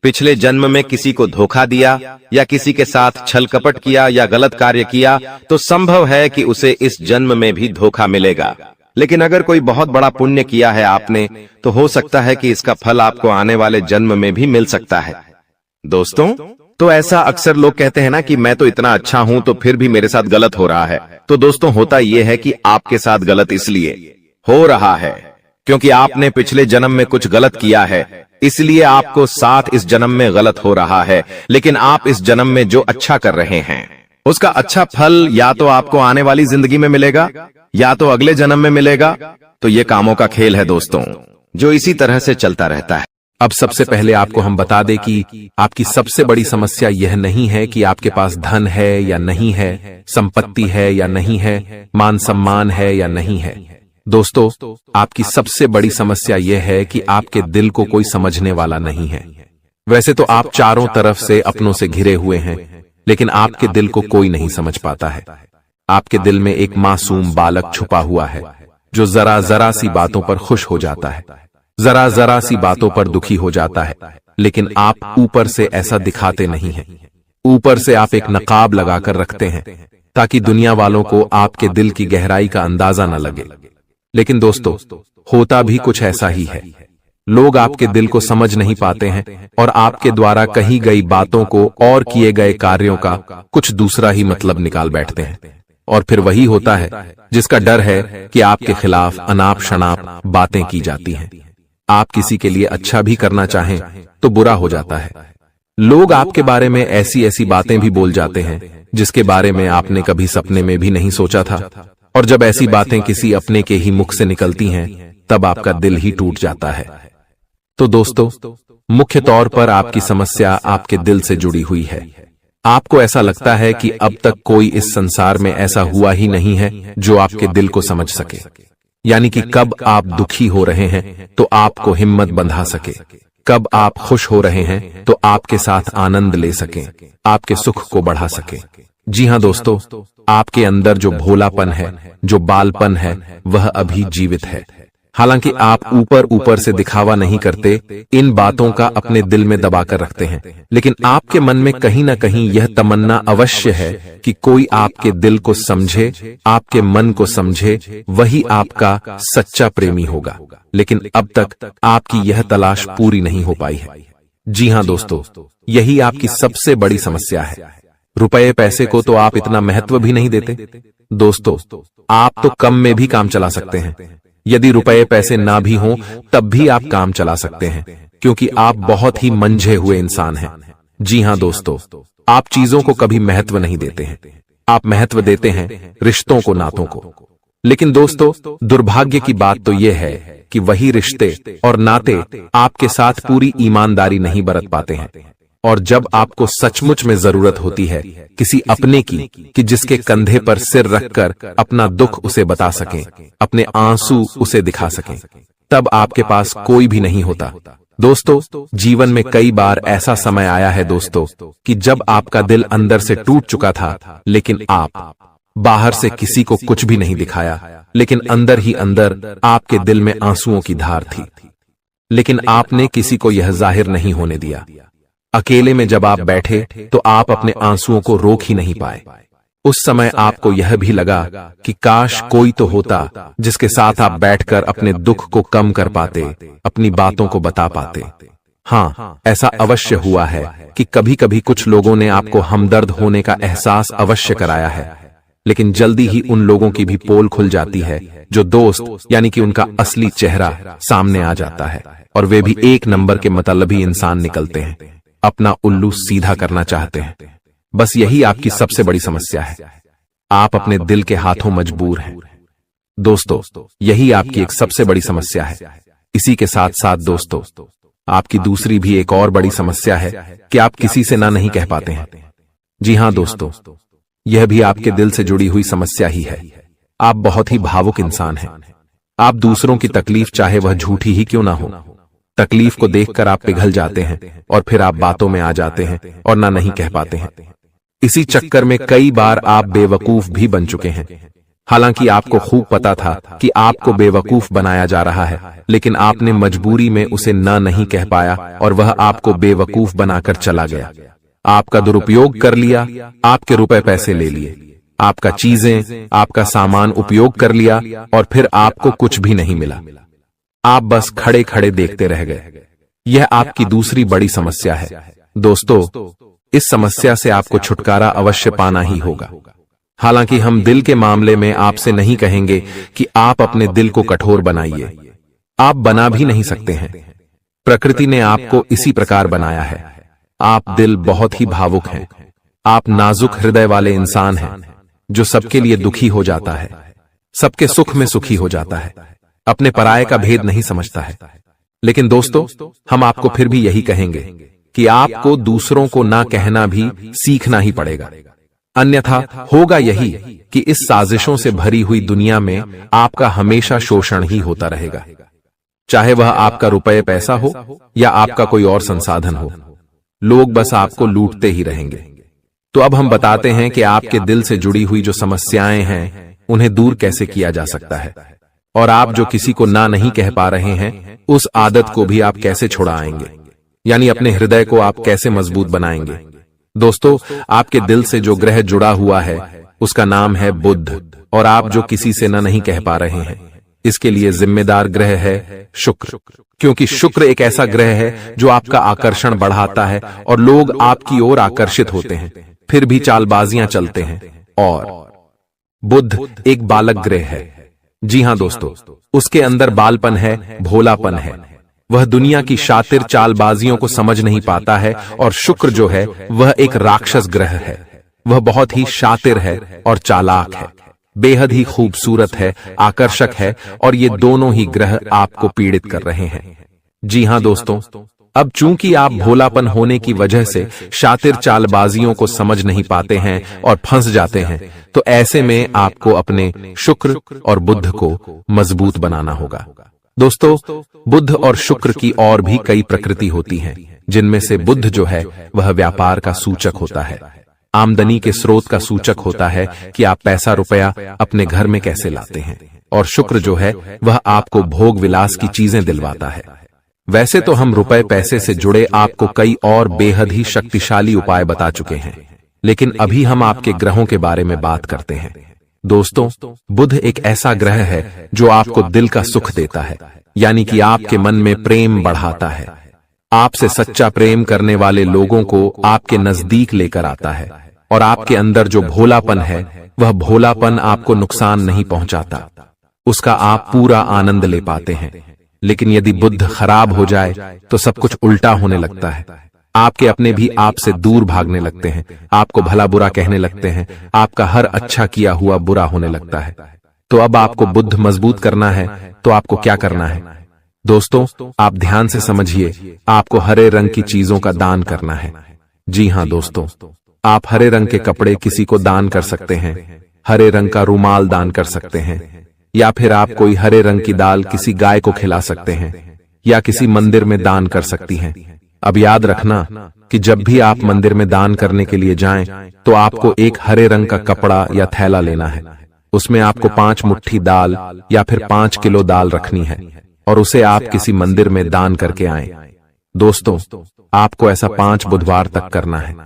पिछले जन्म में किसी को धोखा दिया या किसी के साथ छल कपट किया या गलत कार्य किया, तो संभव है कि उसे इस जन्म में भी धोखा मिलेगा। लेकिन अगर कोई बहुत बड़ा पुण्य किया है आपने, तो हो सकता है कि इसका फल आपको आने वाले जन्म में भी मिल सकता है। दोस्तों तो ऐसा अक्सर लोग कहते हैं ना कि मैं तो इतना अच्छा हूं तो फिर भी मेरे साथ गलत हो रहा है। तो दोस्तों होता यह है कि आपके साथ गलत इसलिए हो रहा है क्योंकि आपने पिछले जन्म में कुछ गलत किया है, इसलिए आपको साथ इस जन्म में गलत हो रहा है। लेकिन आप इस जन्म में जो अच्छा कर रहे हैं उसका अच्छा फल या तो आपको आने वाली जिंदगी में मिलेगा या तो अगले जन्म में मिलेगा। तो ये कामों का खेल है दोस्तों, जो इसी तरह से चलता रहता है। अब सबसे पहले आपको हम बता दें कि आपकी सबसे बड़ी समस्या यह नहीं है कि आपके पास धन है या नहीं है, संपत्ति है या नहीं है, मान सम्मान है या नहीं है। दोस्तों आपकी सबसे बड़ी समस्या यह है कि आपके दिल को कोई समझने वाला नहीं है। वैसे तो आप चारों तरफ से अपनों से घिरे हुए हैं, लेकिन आपके दिल को कोई नहीं समझ पाता है। आपके दिल में एक मासूम बालक छुपा हुआ है जो जरा जरा सी बातों पर खुश हो जाता है, जरा जरा सी बातों पर दुखी हो जाता है। लेकिन आप ऊपर से ऐसा दिखाते नहीं हैं। ऊपर से आप एक नकाब लगाकर रखते हैं ताकि दुनिया वालों को आपके दिल की गहराई का अंदाजा न लगे। लेकिन दोस्तों होता भी कुछ ऐसा ही है। लोग आपके दिल को समझ नहीं पाते हैं और आपके द्वारा कही गई बातों को और किए गए कार्यों का कुछ दूसरा ही मतलब निकाल बैठते हैं। और फिर वही होता है जिसका डर है कि आपके खिलाफ अनाप शनाप बातें की जाती हैं। आप किसी के लिए अच्छा भी करना चाहें तो बुरा हो जाता है। लोग आपके बारे में ऐसी ऐसी बातें भी बोल जाते हैं जिसके बारे में आपने कभी सपने में भी नहीं सोचा था। और जब ऐसी बातें किसी अपने के ही मुख से निकलती हैं तब आपका दिल ही टूट जाता है। तो दोस्तों, मुख्य तौर पर आपकी समस्या आपके दिल से जुड़ी हुई है। आपको ऐसा लगता है कि अब तक कोई इस संसार में ऐसा हुआ ही नहीं है जो आपके दिल को समझ सके। यानी कि कब आप दुखी हो रहे हैं तो आपको हिम्मत बंधा सके, कब आप खुश हो रहे हैं तो आपके साथ आनंद ले सके, आपके सुख को बढ़ा सके। जी हां दोस्तों, आपके अंदर जो भोलापन है, जो बालपन है, वह अभी जीवित है। हालांकि आप ऊपर ऊपर से दिखावा नहीं करते, इन बातों का अपने दिल में दबाकर रखते हैं, लेकिन आपके मन में कहीं ना कहीं यह तमन्ना अवश्य है कि कोई आपके दिल को समझे, आपके मन को समझे, वही आपका सच्चा प्रेमी होगा। लेकिन अब तक आपकी यह तलाश पूरी नहीं हो पाई है। जी हां दोस्तों, यही आपकी सबसे बड़ी समस्या है। रुपए पैसे को तो आप इतना महत्व भी नहीं देते। दोस्तों, आप तो कम में भी काम चला सकते हैं। यदि रुपए पैसे ना भी हों तब भी आप काम चला सकते हैं, क्योंकि आप बहुत ही मंझे हुए इंसान हैं। जी हां दोस्तों, आप चीजों को कभी महत्व नहीं देते हैं, आप महत्व देते हैं रिश्तों को, नातों को। लेकिन दोस्तों, दुर्भाग्य की बात तो यह है कि वही रिश्ते और नाते आपके साथ पूरी ईमानदारी नहीं बरत पाते हैं। और जब आपको सचमुच में जरूरत होती है किसी अपने की, कि जिसके कंधे पर सिर रखकर अपना दुख उसे बता सकें, अपने आंसू उसे दिखा सकें, तब आपके पास कोई भी नहीं होता। दोस्तों, जीवन में कई बार ऐसा समय आया है दोस्तों कि जब आपका दिल अंदर से टूट चुका था, लेकिन आप बाहर से किसी को कुछ भी नहीं दिखाया, लेकिन अंदर ही अंदर आपके दिल में आंसुओं की धार थी। लेकिन आपने किसी को यह जाहिर नहीं होने दिया। अकेले में जब आप बैठे तो आप अपने आंसुओं को रोक ही नहीं पाए। उस समय आपको यह भी लगा कि काश कोई तो होता जिसके साथ आप बैठकर अपने दुख को कम कर पाते, अपनी बातों को बता पाते। हाँ, ऐसा अवश्य हुआ है कि कभी कभी कुछ लोगों ने आपको हमदर्द होने का एहसास अवश्य कराया है, लेकिन जल्दी ही उन लोगों की भी पोल खुल जाती है जो दोस्त यानी कि उनका असली चेहरा सामने आ जाता है, और वे भी एक नंबर के मतलबी इंसान निकलते हैं, अपना उल्लू सीधा करना चाहते हैं। बस यही आपकी सबसे बड़ी समस्या है। आप अपने दिल के हाथों मजबूर हैं। दोस्तों, यही आपकी एक सबसे बड़ी समस्या है। इसी के साथ साथ दोस्तों, आपकी दूसरी भी एक और बड़ी समस्या है कि आप किसी से ना नहीं कह पाते हैं। जी हां दोस्तों, यह भी आपके दिल से जुड़ी हुई समस्या ही है। आप बहुत ही भावुक इंसान हैं। आप दूसरों की तकलीफ चाहे वह झूठी ही क्यों ना हो, तकलीफ को देखकर आप पिघल जाते हैं और फिर आप बातों में आ जाते हैं और ना नहीं कह पाते हैं। इसी चक्कर में कई बार आप बेवकूफ भी बन चुके हैं। हालांकि आपको खूब पता था कि आपको बेवकूफ बनाया जा रहा है, लेकिन आपने मजबूरी में उसे ना नहीं कह पाया और वह आपको बेवकूफ बनाकर चला गया। आपका दुरुपयोग कर लिया, आपके रुपए पैसे ले लिए, आपका चीजें, आपका सामान उपयोग कर लिया और फिर आपको कुछ भी नहीं मिला। आप बस खड़े खड़े देखते रह गए। यह आपकी दूसरी बड़ी समस्या है। दोस्तों, इस समस्या से आपको छुटकारा अवश्य पाना ही होगा। हालांकि हम दिल के मामले में आपसे नहीं कहेंगे कि आप अपने दिल को कठोर बनाइए। आप बना भी नहीं सकते हैं। प्रकृति ने आपको इसी प्रकार बनाया है। आप दिल बहुत ही भावुक हैं। आप नाजुक हृदय वाले इंसान हैं जो सबके लिए दुखी हो जाता है, सबके सुख में सुखी हो जाता है, अपने पराये का भेद नहीं समझता है। लेकिन दोस्तों, हम आपको फिर भी यही कहेंगे कि आपको दूसरों को ना कहना भी सीखना ही पड़ेगा। अन्यथा होगा यही कि इस साजिशों से भरी हुई दुनिया में आपका हमेशा शोषण ही होता रहेगा, चाहे वह आपका रुपये पैसा हो या आपका कोई और संसाधन हो। लोग बस आपको लूटते ही रहेंगे। तो अब हम बताते हैं कि आपके दिल से जुड़ी हुई जो समस्याएं हैं उन्हें दूर कैसे किया जा सकता है, और आप जो किसी को ना नहीं कह पा रहे हैं उस आदत को भी आप कैसे छुड़ाएंगे, यानी अपने हृदय को आप कैसे मजबूत बनाएंगे। दोस्तों, आपके दिल से जो ग्रह जुड़ा हुआ है उसका नाम है बुध, और आप जो किसी से ना नहीं कह पा रहे हैं इसके लिए जिम्मेदार ग्रह है शुक्र, क्योंकि शुक्र एक ऐसा ग्रह है जो आपका आकर्षण बढ़ाता है और लोग आपकी ओर आकर्षित होते हैं, फिर भी चालबाजियां चलते हैं। और बुध एक बालक ग्रह है। जी हां दोस्तों, उसके अंदर बालपन है, भोलापन है। वह दुनिया की शातिर चालबाजियों को समझ नहीं पाता है। और शुक्र जो है वह एक राक्षस ग्रह है। वह बहुत ही शातिर है और चालाक है, बेहद ही खूबसूरत है, आकर्षक है, और ये दोनों ही ग्रह आपको पीड़ित कर रहे हैं। जी हां दोस्तों, अब चूंकि आप भोलापन होने की वजह से शातिर चालबाजियों को समझ नहीं पाते हैं और फंस जाते हैं, तो ऐसे में आपको अपने शुक्र और बुध को मजबूत बनाना होगा। दोस्तों, बुध और शुक्र की और भी कई प्रकृति होती हैं, जिनमें से बुध जो है वह व्यापार का सूचक होता है, आमदनी के स्रोत का सूचक होता है कि आप पैसा रुपया अपने घर में कैसे लाते हैं। और शुक्र जो है वह आपको भोग विलास की चीजें दिलवाता है। वैसे तो हम रुपए पैसे से जुड़े आपको कई और बेहद ही शक्तिशाली उपाय बता चुके हैं, लेकिन अभी हम आपके ग्रहों के बारे में बात करते हैं। दोस्तों, बुध एक ऐसा ग्रह है जो आपको दिल का सुख देता है, यानी कि आपके मन में प्रेम बढ़ाता है। आपसे सच्चा प्रेम करने वाले लोगों को आपके नजदीक लेकर आता है। और आपके अंदर जो भोलापन है वह भोलापन आपको नुकसान नहीं पहुंचाता, उसका आप पूरा आनंद ले पाते हैं। लेकिन यदि बुध खराब हो जाए तो सब कुछ उल्टा होने लगता है। आपके अपने भी आपसे दूर भागने लगते हैं, आपको भला बुरा कहने लगते हैं, आपका हर अच्छा किया हुआ बुरा होने लगता है। तो अब आपको बुध मजबूत करना है तो आपको क्या करना है? दोस्तों, आप ध्यान से समझिए, आपको हरे रंग की चीजों का दान करना है। जी हां दोस्तों, आप हरे रंग के कपड़े किसी को दान कर सकते हैं, हरे रंग का रुमाल दान कर सकते हैं, या फिर आप कोई हरे रंग की दाल किसी गाय को खिला सकते हैं, या किसी मंदिर में दान कर सकती हैं। अब याद रखना कि जब भी आप मंदिर में दान करने के लिए जाएं, तो आपको एक हरे रंग का कपड़ा या थैला लेना है। उसमें आपको 5 मुट्ठी दाल या फिर 5 किलो दाल रखनी है और उसे आप किसी मंदिर में दान करके आएं। दोस्तों, आपको ऐसा 5 बुधवार तक करना है।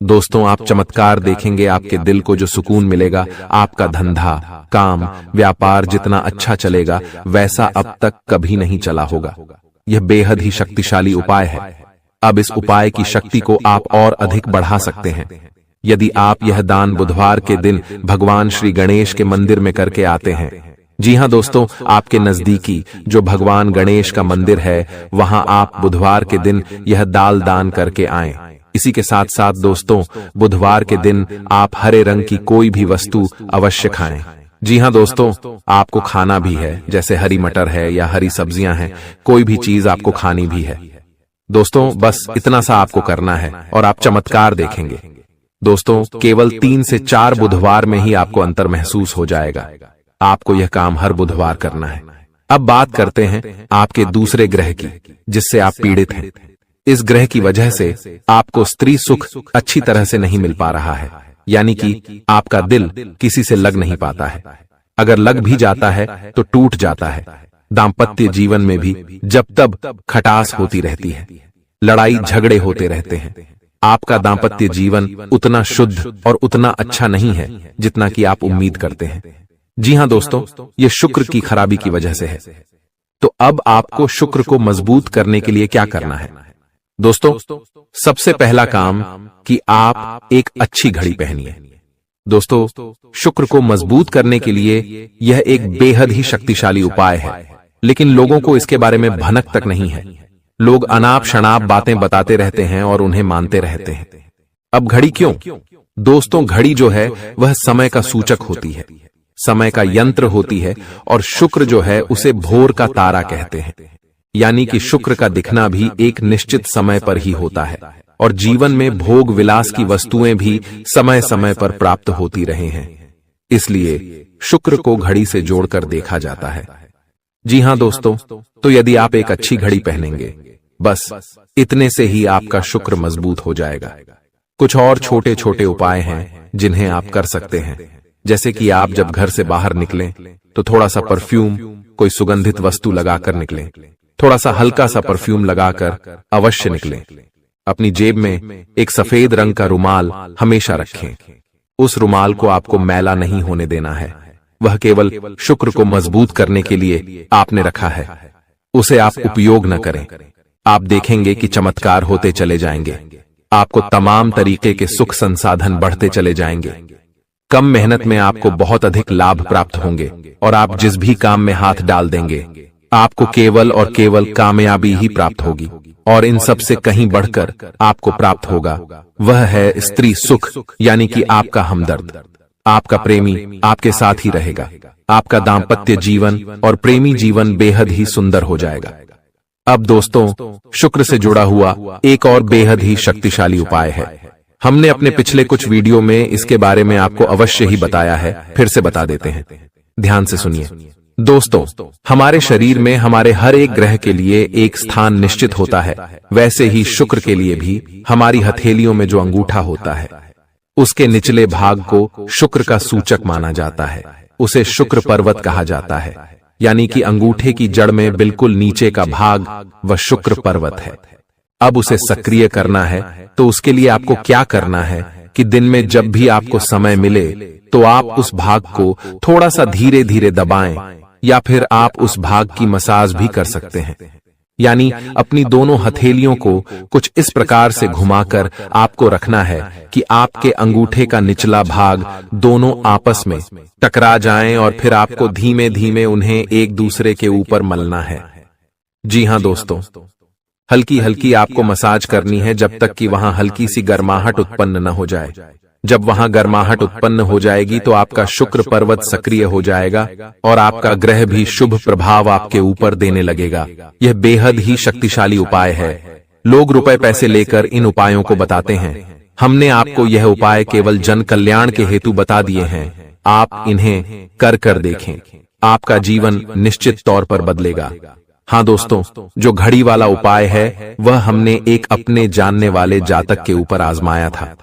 दोस्तों, आप चमत्कार देखेंगे, आपके दिल को जो सुकून मिलेगा, आपका धंधा, काम, व्यापार जितना अच्छा चलेगा वैसा अब तक कभी नहीं चला होगा। यह बेहद ही शक्तिशाली उपाय है। अब इस उपाय की शक्ति को आप और अधिक बढ़ा सकते हैं यदि आप यह दान बुधवार के दिन भगवान श्री गणेश के मंदिर में करके आते हैं। जी हां दोस्तों, आपके नजदीकी जो भगवान गणेश का मंदिर है वहां आप बुधवार के दिन यह दाल दान करके आएं। इसी के साथ साथ दोस्तों, बुधवार के दिन आप हरे रंग की कोई भी वस्तु अवश्य खाएं। जी हां दोस्तों, आपको खाना भी है, जैसे हरी मटर है या हरी सब्जियां हैं, कोई भी चीज आपको खानी भी है। दोस्तों, बस इतना सा आपको करना है और आप चमत्कार देखेंगे। दोस्तों, केवल 3 से 4 बुधवार में ही आपको अंतर महसूस हो जाएगा। आपको यह काम हर बुधवार करना है। अब बात करते हैं आपके दूसरे ग्रह की, जिससे आप पीड़ित हैं। इस ग्रह की वजह से आपको स्त्री सुख अच्छी तरह से नहीं मिल पा रहा है, यानी कि आपका दिल किसी से लग नहीं पाता है। अगर लग भी जाता है तो टूट जाता है। दाम्पत्य जीवन में भी जब तब खटास होती रहती है, लड़ाई झगड़े होते रहते हैं। आपका दाम्पत्य जीवन उतना शुद्ध और उतना अच्छा नहीं है जितना कि आप उम्मीद करते हैं। जी हां दोस्तों, ये शुक्र की खराबी की वजह से है। तो अब आपको शुक्र को मजबूत करने के लिए क्या करना है? दोस्तों, सबसे पहला काम कि आप एक अच्छी घड़ी पहनिए। दोस्तों, शुक्र को मजबूत करने के लिए यह एक बेहद ही शक्तिशाली उपाय है, लेकिन लोगों को इसके बारे में भनक तक नहीं है। लोग अनाप शनाप बातें बताते रहते हैं और उन्हें मानते रहते हैं। अब घड़ी क्यों? दोस्तों, घड़ी जो है वह समय का सूचक होती है, समय का यंत्र होती है, और शुक्र जो है उसे भोर का तारा कहते हैं। यानी कि शुक्र का दिखना भी एक निश्चित समय पर ही होता है, और जीवन में भोग विलास की वस्तुएं भी समय समय पर प्राप्त होती रहे हैं। इसलिए शुक्र को घड़ी से जोड़कर देखा जाता है। जी हां दोस्तों, तो यदि आप एक अच्छी घड़ी पहनेंगे, बस इतने से ही आपका शुक्र मजबूत हो जाएगा। कुछ और छोटे छोटे उपाय हैं जिन्हें आप कर सकते हैं, जैसे कि आप जब घर से बाहर निकलें तो थोड़ा सा परफ्यूम, कोई सुगंधित वस्तु लगाकर निकलें। थोड़ा सा हल्का सा परफ्यूम लगाकर अवश्य निकलें। अपनी जेब में एक सफेद रंग का रुमाल हमेशा रखें। उस रुमाल को आपको मैला नहीं होने देना है। वह केवल शुक्र को मजबूत करने के लिए आपने रखा है। उसे आप उपयोग न करें। आप देखेंगे कि चमत्कार होते चले जाएंगे। आपको तमाम तरीके के सुख संसाधन बढ़ते चले जाएंगे। कम मेहनत में आपको बहुत अधिक लाभ प्राप्त होंगे और आप जिस भी काम में हाथ डाल देंगे आपको केवल और केवल कामयाबी ही प्राप्त होगी। और इन सब से कहीं बढ़कर आपको प्राप्त होगा वह है स्त्री सुख, यानी कि आपका हमदर्द। आपका प्रेमी आपके साथ ही रहेगा। आपका दाम्पत्य जीवन और प्रेमी जीवन बेहद ही सुंदर हो जाएगा। अब दोस्तों, शुक्र से जुड़ा हुआ एक और बेहद ही शक्तिशाली उपाय है। हमने अपने पिछले कुछ वीडियो में इसके बारे में आपको अवश्य ही बताया है, फिर से बता देते हैं। ध्यान से सुनिए दोस्तों, हमारे शरीर में हमारे हर एक ग्रह के लिए एक स्थान निश्चित होता है। वैसे ही शुक्र के लिए भी हमारी हथेलियों में जो अंगूठा होता है उसके निचले भाग को शुक्र का सूचक माना जाता है। उसे शुक्र पर्वत कहा जाता है, यानी कि अंगूठे की जड़ में बिल्कुल नीचे का भाग वह शुक्र पर्वत है। अब उसे सक्रिय करना है तो उसके लिए आपको क्या करना है कि दिन में जब भी आपको समय मिले तो आप उस भाग को थोड़ा सा धीरे धीरे दबाएं, या फिर आप उस भाग की मसाज भी कर सकते हैं। यानी अपनी दोनों हथेलियों को कुछ इस प्रकार से घुमाकर आपको रखना है कि आपके अंगूठे का निचला भाग दोनों आपस में टकरा जाएं और फिर आपको धीमे धीमे उन्हें एक दूसरे के ऊपर मलना है। जी हां दोस्तों, हल्की हल्की आपको मसाज करनी है जब तक कि वहां हल्की सी गर्माहट उत्पन्न न हो जाए। जब वहां गर्माहट उत्पन्न हो जाएगी तो आपका शुक्र पर्वत सक्रिय हो जाएगा और आपका ग्रह भी शुभ प्रभाव आपके ऊपर देने लगेगा। यह बेहद ही शक्तिशाली उपाय है। लोग रुपए पैसे लेकर इन उपायों को बताते हैं। हमने आपको यह उपाय केवल जन कल्याण के हेतु बता दिए हैं। आप इन्हें कर देखें, आपका जीवन निश्चित तौर पर बदलेगा। हाँ दोस्तों, जो घड़ी वाला उपाय है वह हमने एक अपने जानने वाले जातक के ऊपर आजमाया था।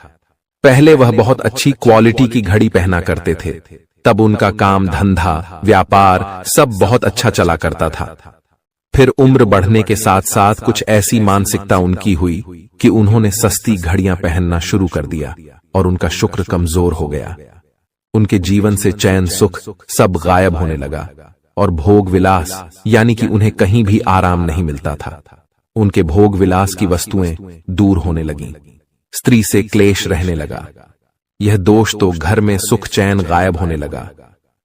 पहले वह बहुत अच्छी क्वालिटी की घड़ी पहना करते थे। तब उनका काम धंधा व्यापार सब बहुत अच्छा चला करता था। फिर उम्र बढ़ने के साथ साथ कुछ ऐसी मानसिकता उनकी हुई कि उन्होंने सस्ती घड़ियां पहनना शुरू कर दिया और उनका शुक्र कमजोर हो गया। उनके जीवन से चैन सुख सब गायब होने लगा और भोग विलास, यानी कि उन्हें कहीं भी आराम नहीं मिलता था। उनके भोग विलास की वस्तुएं दूर होने लगीं। स्त्री से क्लेश रहने लगा। यह दोष तो घर में सुख चैन गायब होने लगा।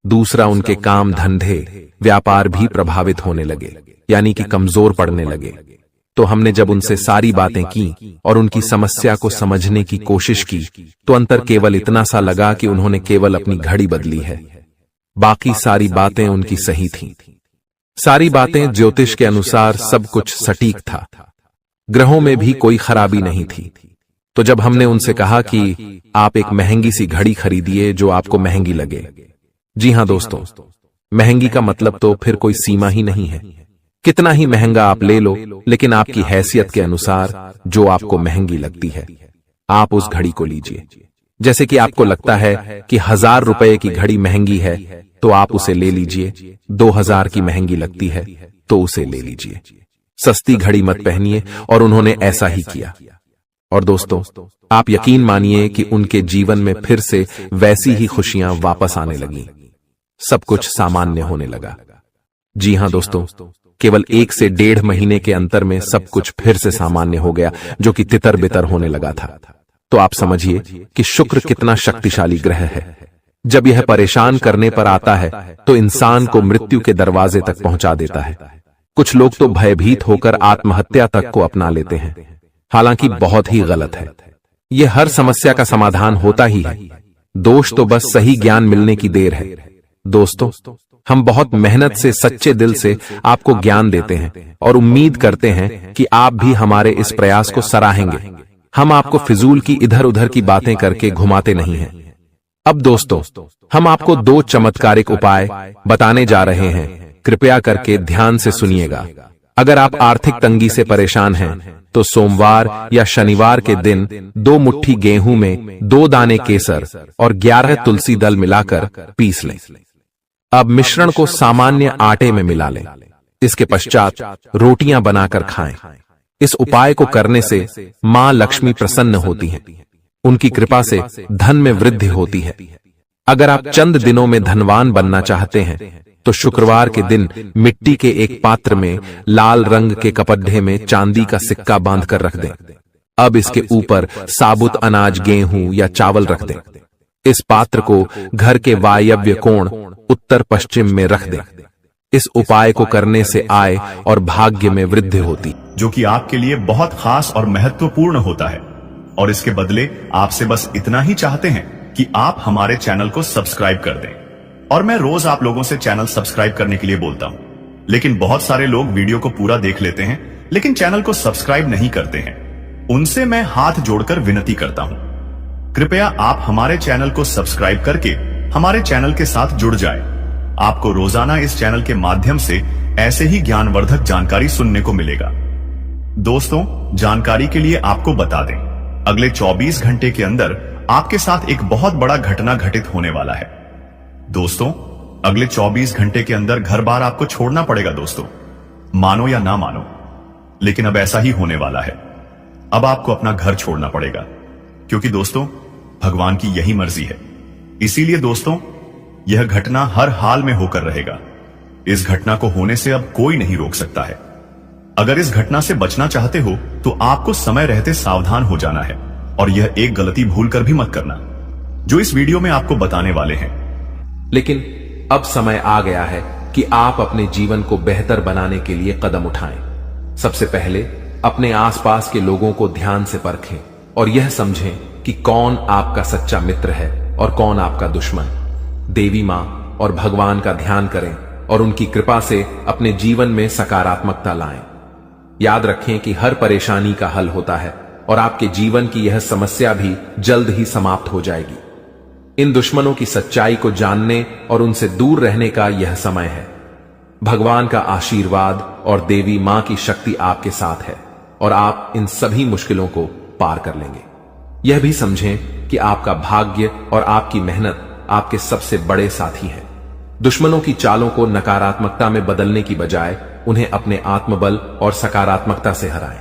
दूसरा, उनके काम धंधे व्यापार भी प्रभावित होने लगे, यानी कि कमजोर पड़ने लगे। तो हमने जब उनसे सारी बातें की और उनकी समस्या को समझने की कोशिश की तो अंतर केवल इतना सा लगा कि उन्होंने केवल अपनी घड़ी बदली है। बाकी सारी बातें उनकी सही थीं। सारी बातें ज्योतिष के अनुसार सब कुछ सटीक था। ग्रहों में भी कोई खराबी नहीं थी। तो जब हमने उनसे कहा कि आप एक महंगी सी घड़ी खरीदिए जो आपको महंगी लगे। जी हां दोस्तों, महंगी का मतलब तो फिर कोई सीमा ही नहीं है। कितना ही महंगा आप ले लो, लेकिन आपकी हैसियत के अनुसार जो आपको महंगी लगती है आप उस घड़ी को लीजिए। जैसे कि आपको लगता है कि 1000 रुपए की घड़ी महंगी है तो आप उसे ले लीजिए। 2000 की महंगी लगती है तो उसे ले लीजिए। सस्ती घड़ी मत पहनिए। और उन्होंने ऐसा ही किया। और दोस्तों, आप यकीन मानिए कि उनके जीवन में फिर से वैसी ही खुशियां वापस आने लगी। सब कुछ सामान्य होने लगा। जी हां दोस्तों, केवल 1 से 1.5 महीने के अंतर में सब कुछ फिर से सामान्य हो गया, जो कि तितर बितर होने लगा था। तो आप समझिए कि शुक्र कितना शक्तिशाली ग्रह है। जब यह परेशान करने पर आता है तो इंसान को मृत्यु के दरवाजे तक पहुंचा देता है। कुछ लोग तो भयभीत होकर आत्महत्या तक को अपना लेते हैं, हालांकि बहुत ही गलत है। यह हर समस्या का समाधान होता ही है। दोष तो बस सही ज्ञान मिलने की देर है। दोस्तों, हम बहुत मेहनत से सच्चे दिल से आपको ज्ञान देते हैं और उम्मीद करते हैं कि आप भी हमारे इस प्रयास को सराहेंगे। हम आपको फिजूल की इधर उधर की बातें करके घुमाते नहीं हैं। अब दोस्तों, हम आपको 2 चमत्कारिक उपाय बताने जा रहे हैं। कृपया करके ध्यान से सुनिएगा। अगर आप आर्थिक तंगी से परेशान हैं तो सोमवार या शनिवार के दिन 2 मुट्ठी गेहूं में 2 दाने केसर और 11 तुलसी दल मिलाकर पीस लें। अब मिश्रण को सामान्य आटे में मिला लें। इसके पश्चात रोटियां बनाकर खाएं। इस उपाय को करने से मां लक्ष्मी प्रसन्न होती हैं। उनकी कृपा से धन में वृद्धि होती है। अगर आप चंद दिनों में धनवान बनना चाहते हैं तो शुक्रवार के दिन मिट्टी के एक पात्र में लाल रंग के कपड्ढे में चांदी का सिक्का बांधकर रख दें। अब इसके ऊपर साबुत अनाज, गेहूं या चावल रख दें। इस पात्र को घर के वायव्य कोण उत्तर पश्चिम में रख दें। इस उपाय को करने से आय और भाग्य में वृद्धि होती, जो कि आपके लिए बहुत खास और महत्वपूर्ण होता है। और इसके बदले आपसे बस इतना ही चाहते हैं कि आप हमारे चैनल को सब्सक्राइब कर दें। और मैं रोज आप लोगों से चैनल सब्सक्राइब करने के लिए बोलता हूं, लेकिन बहुत सारे लोग वीडियो को पूरा देख लेते हैं लेकिन चैनल को सब्सक्राइब नहीं करते हैं। उनसे मैं हाथ जोड़कर विनती करता हूं, कृपया आप हमारे चैनल को सब्सक्राइब करके हमारे चैनल के साथ जुड़ जाए। आपको रोजाना इस चैनल के माध्यम से ऐसे ही ज्ञानवर्धक जानकारी सुनने को मिलेगा। दोस्तों, जानकारी के लिए आपको बता दें, अगले 24 घंटे के अंदर आपके साथ एक बहुत बड़ा घटना घटित होने वाला है। दोस्तों, अगले 24 घंटे के अंदर घर बार आपको छोड़ना पड़ेगा दोस्तों, मानो या ना मानो, लेकिन अब ऐसा ही होने वाला है। अब आपको अपना घर छोड़ना पड़ेगा, क्योंकि दोस्तों भगवान की यही मर्जी है। इसीलिए दोस्तों यह घटना हर हाल में होकर रहेगा। इस घटना को होने से अब कोई नहीं रोक सकता है। अगर इस घटना से बचना चाहते हो तो आपको समय रहते सावधान हो जाना है, और यह एक गलती भूल कर भी मत करना जो इस वीडियो में आपको बताने वाले हैं। लेकिन अब समय आ गया है कि आप अपने जीवन को बेहतर बनाने के लिए कदम उठाएं। सबसे पहले अपने आसपास के लोगों को ध्यान से परखें और यह समझें कि कौन आपका सच्चा मित्र है और कौन आपका दुश्मन। देवी मां और भगवान का ध्यान करें और उनकी कृपा से अपने जीवन में सकारात्मकता लाएं। याद रखें कि हर परेशानी का हल होता है और आपके जीवन की यह समस्या भी जल्द ही समाप्त हो जाएगी। इन दुश्मनों की सच्चाई को जानने और उनसे दूर रहने का यह समय है। भगवान का आशीर्वाद और देवी मां की शक्ति आपके साथ है और आप इन सभी मुश्किलों को पार कर लेंगे। यह भी समझें कि आपका भाग्य और आपकी मेहनत आपके सबसे बड़े साथी हैं। दुश्मनों की चालों को नकारात्मकता में बदलने की बजाय उन्हें अपने आत्मबल और सकारात्मकता से हराएं।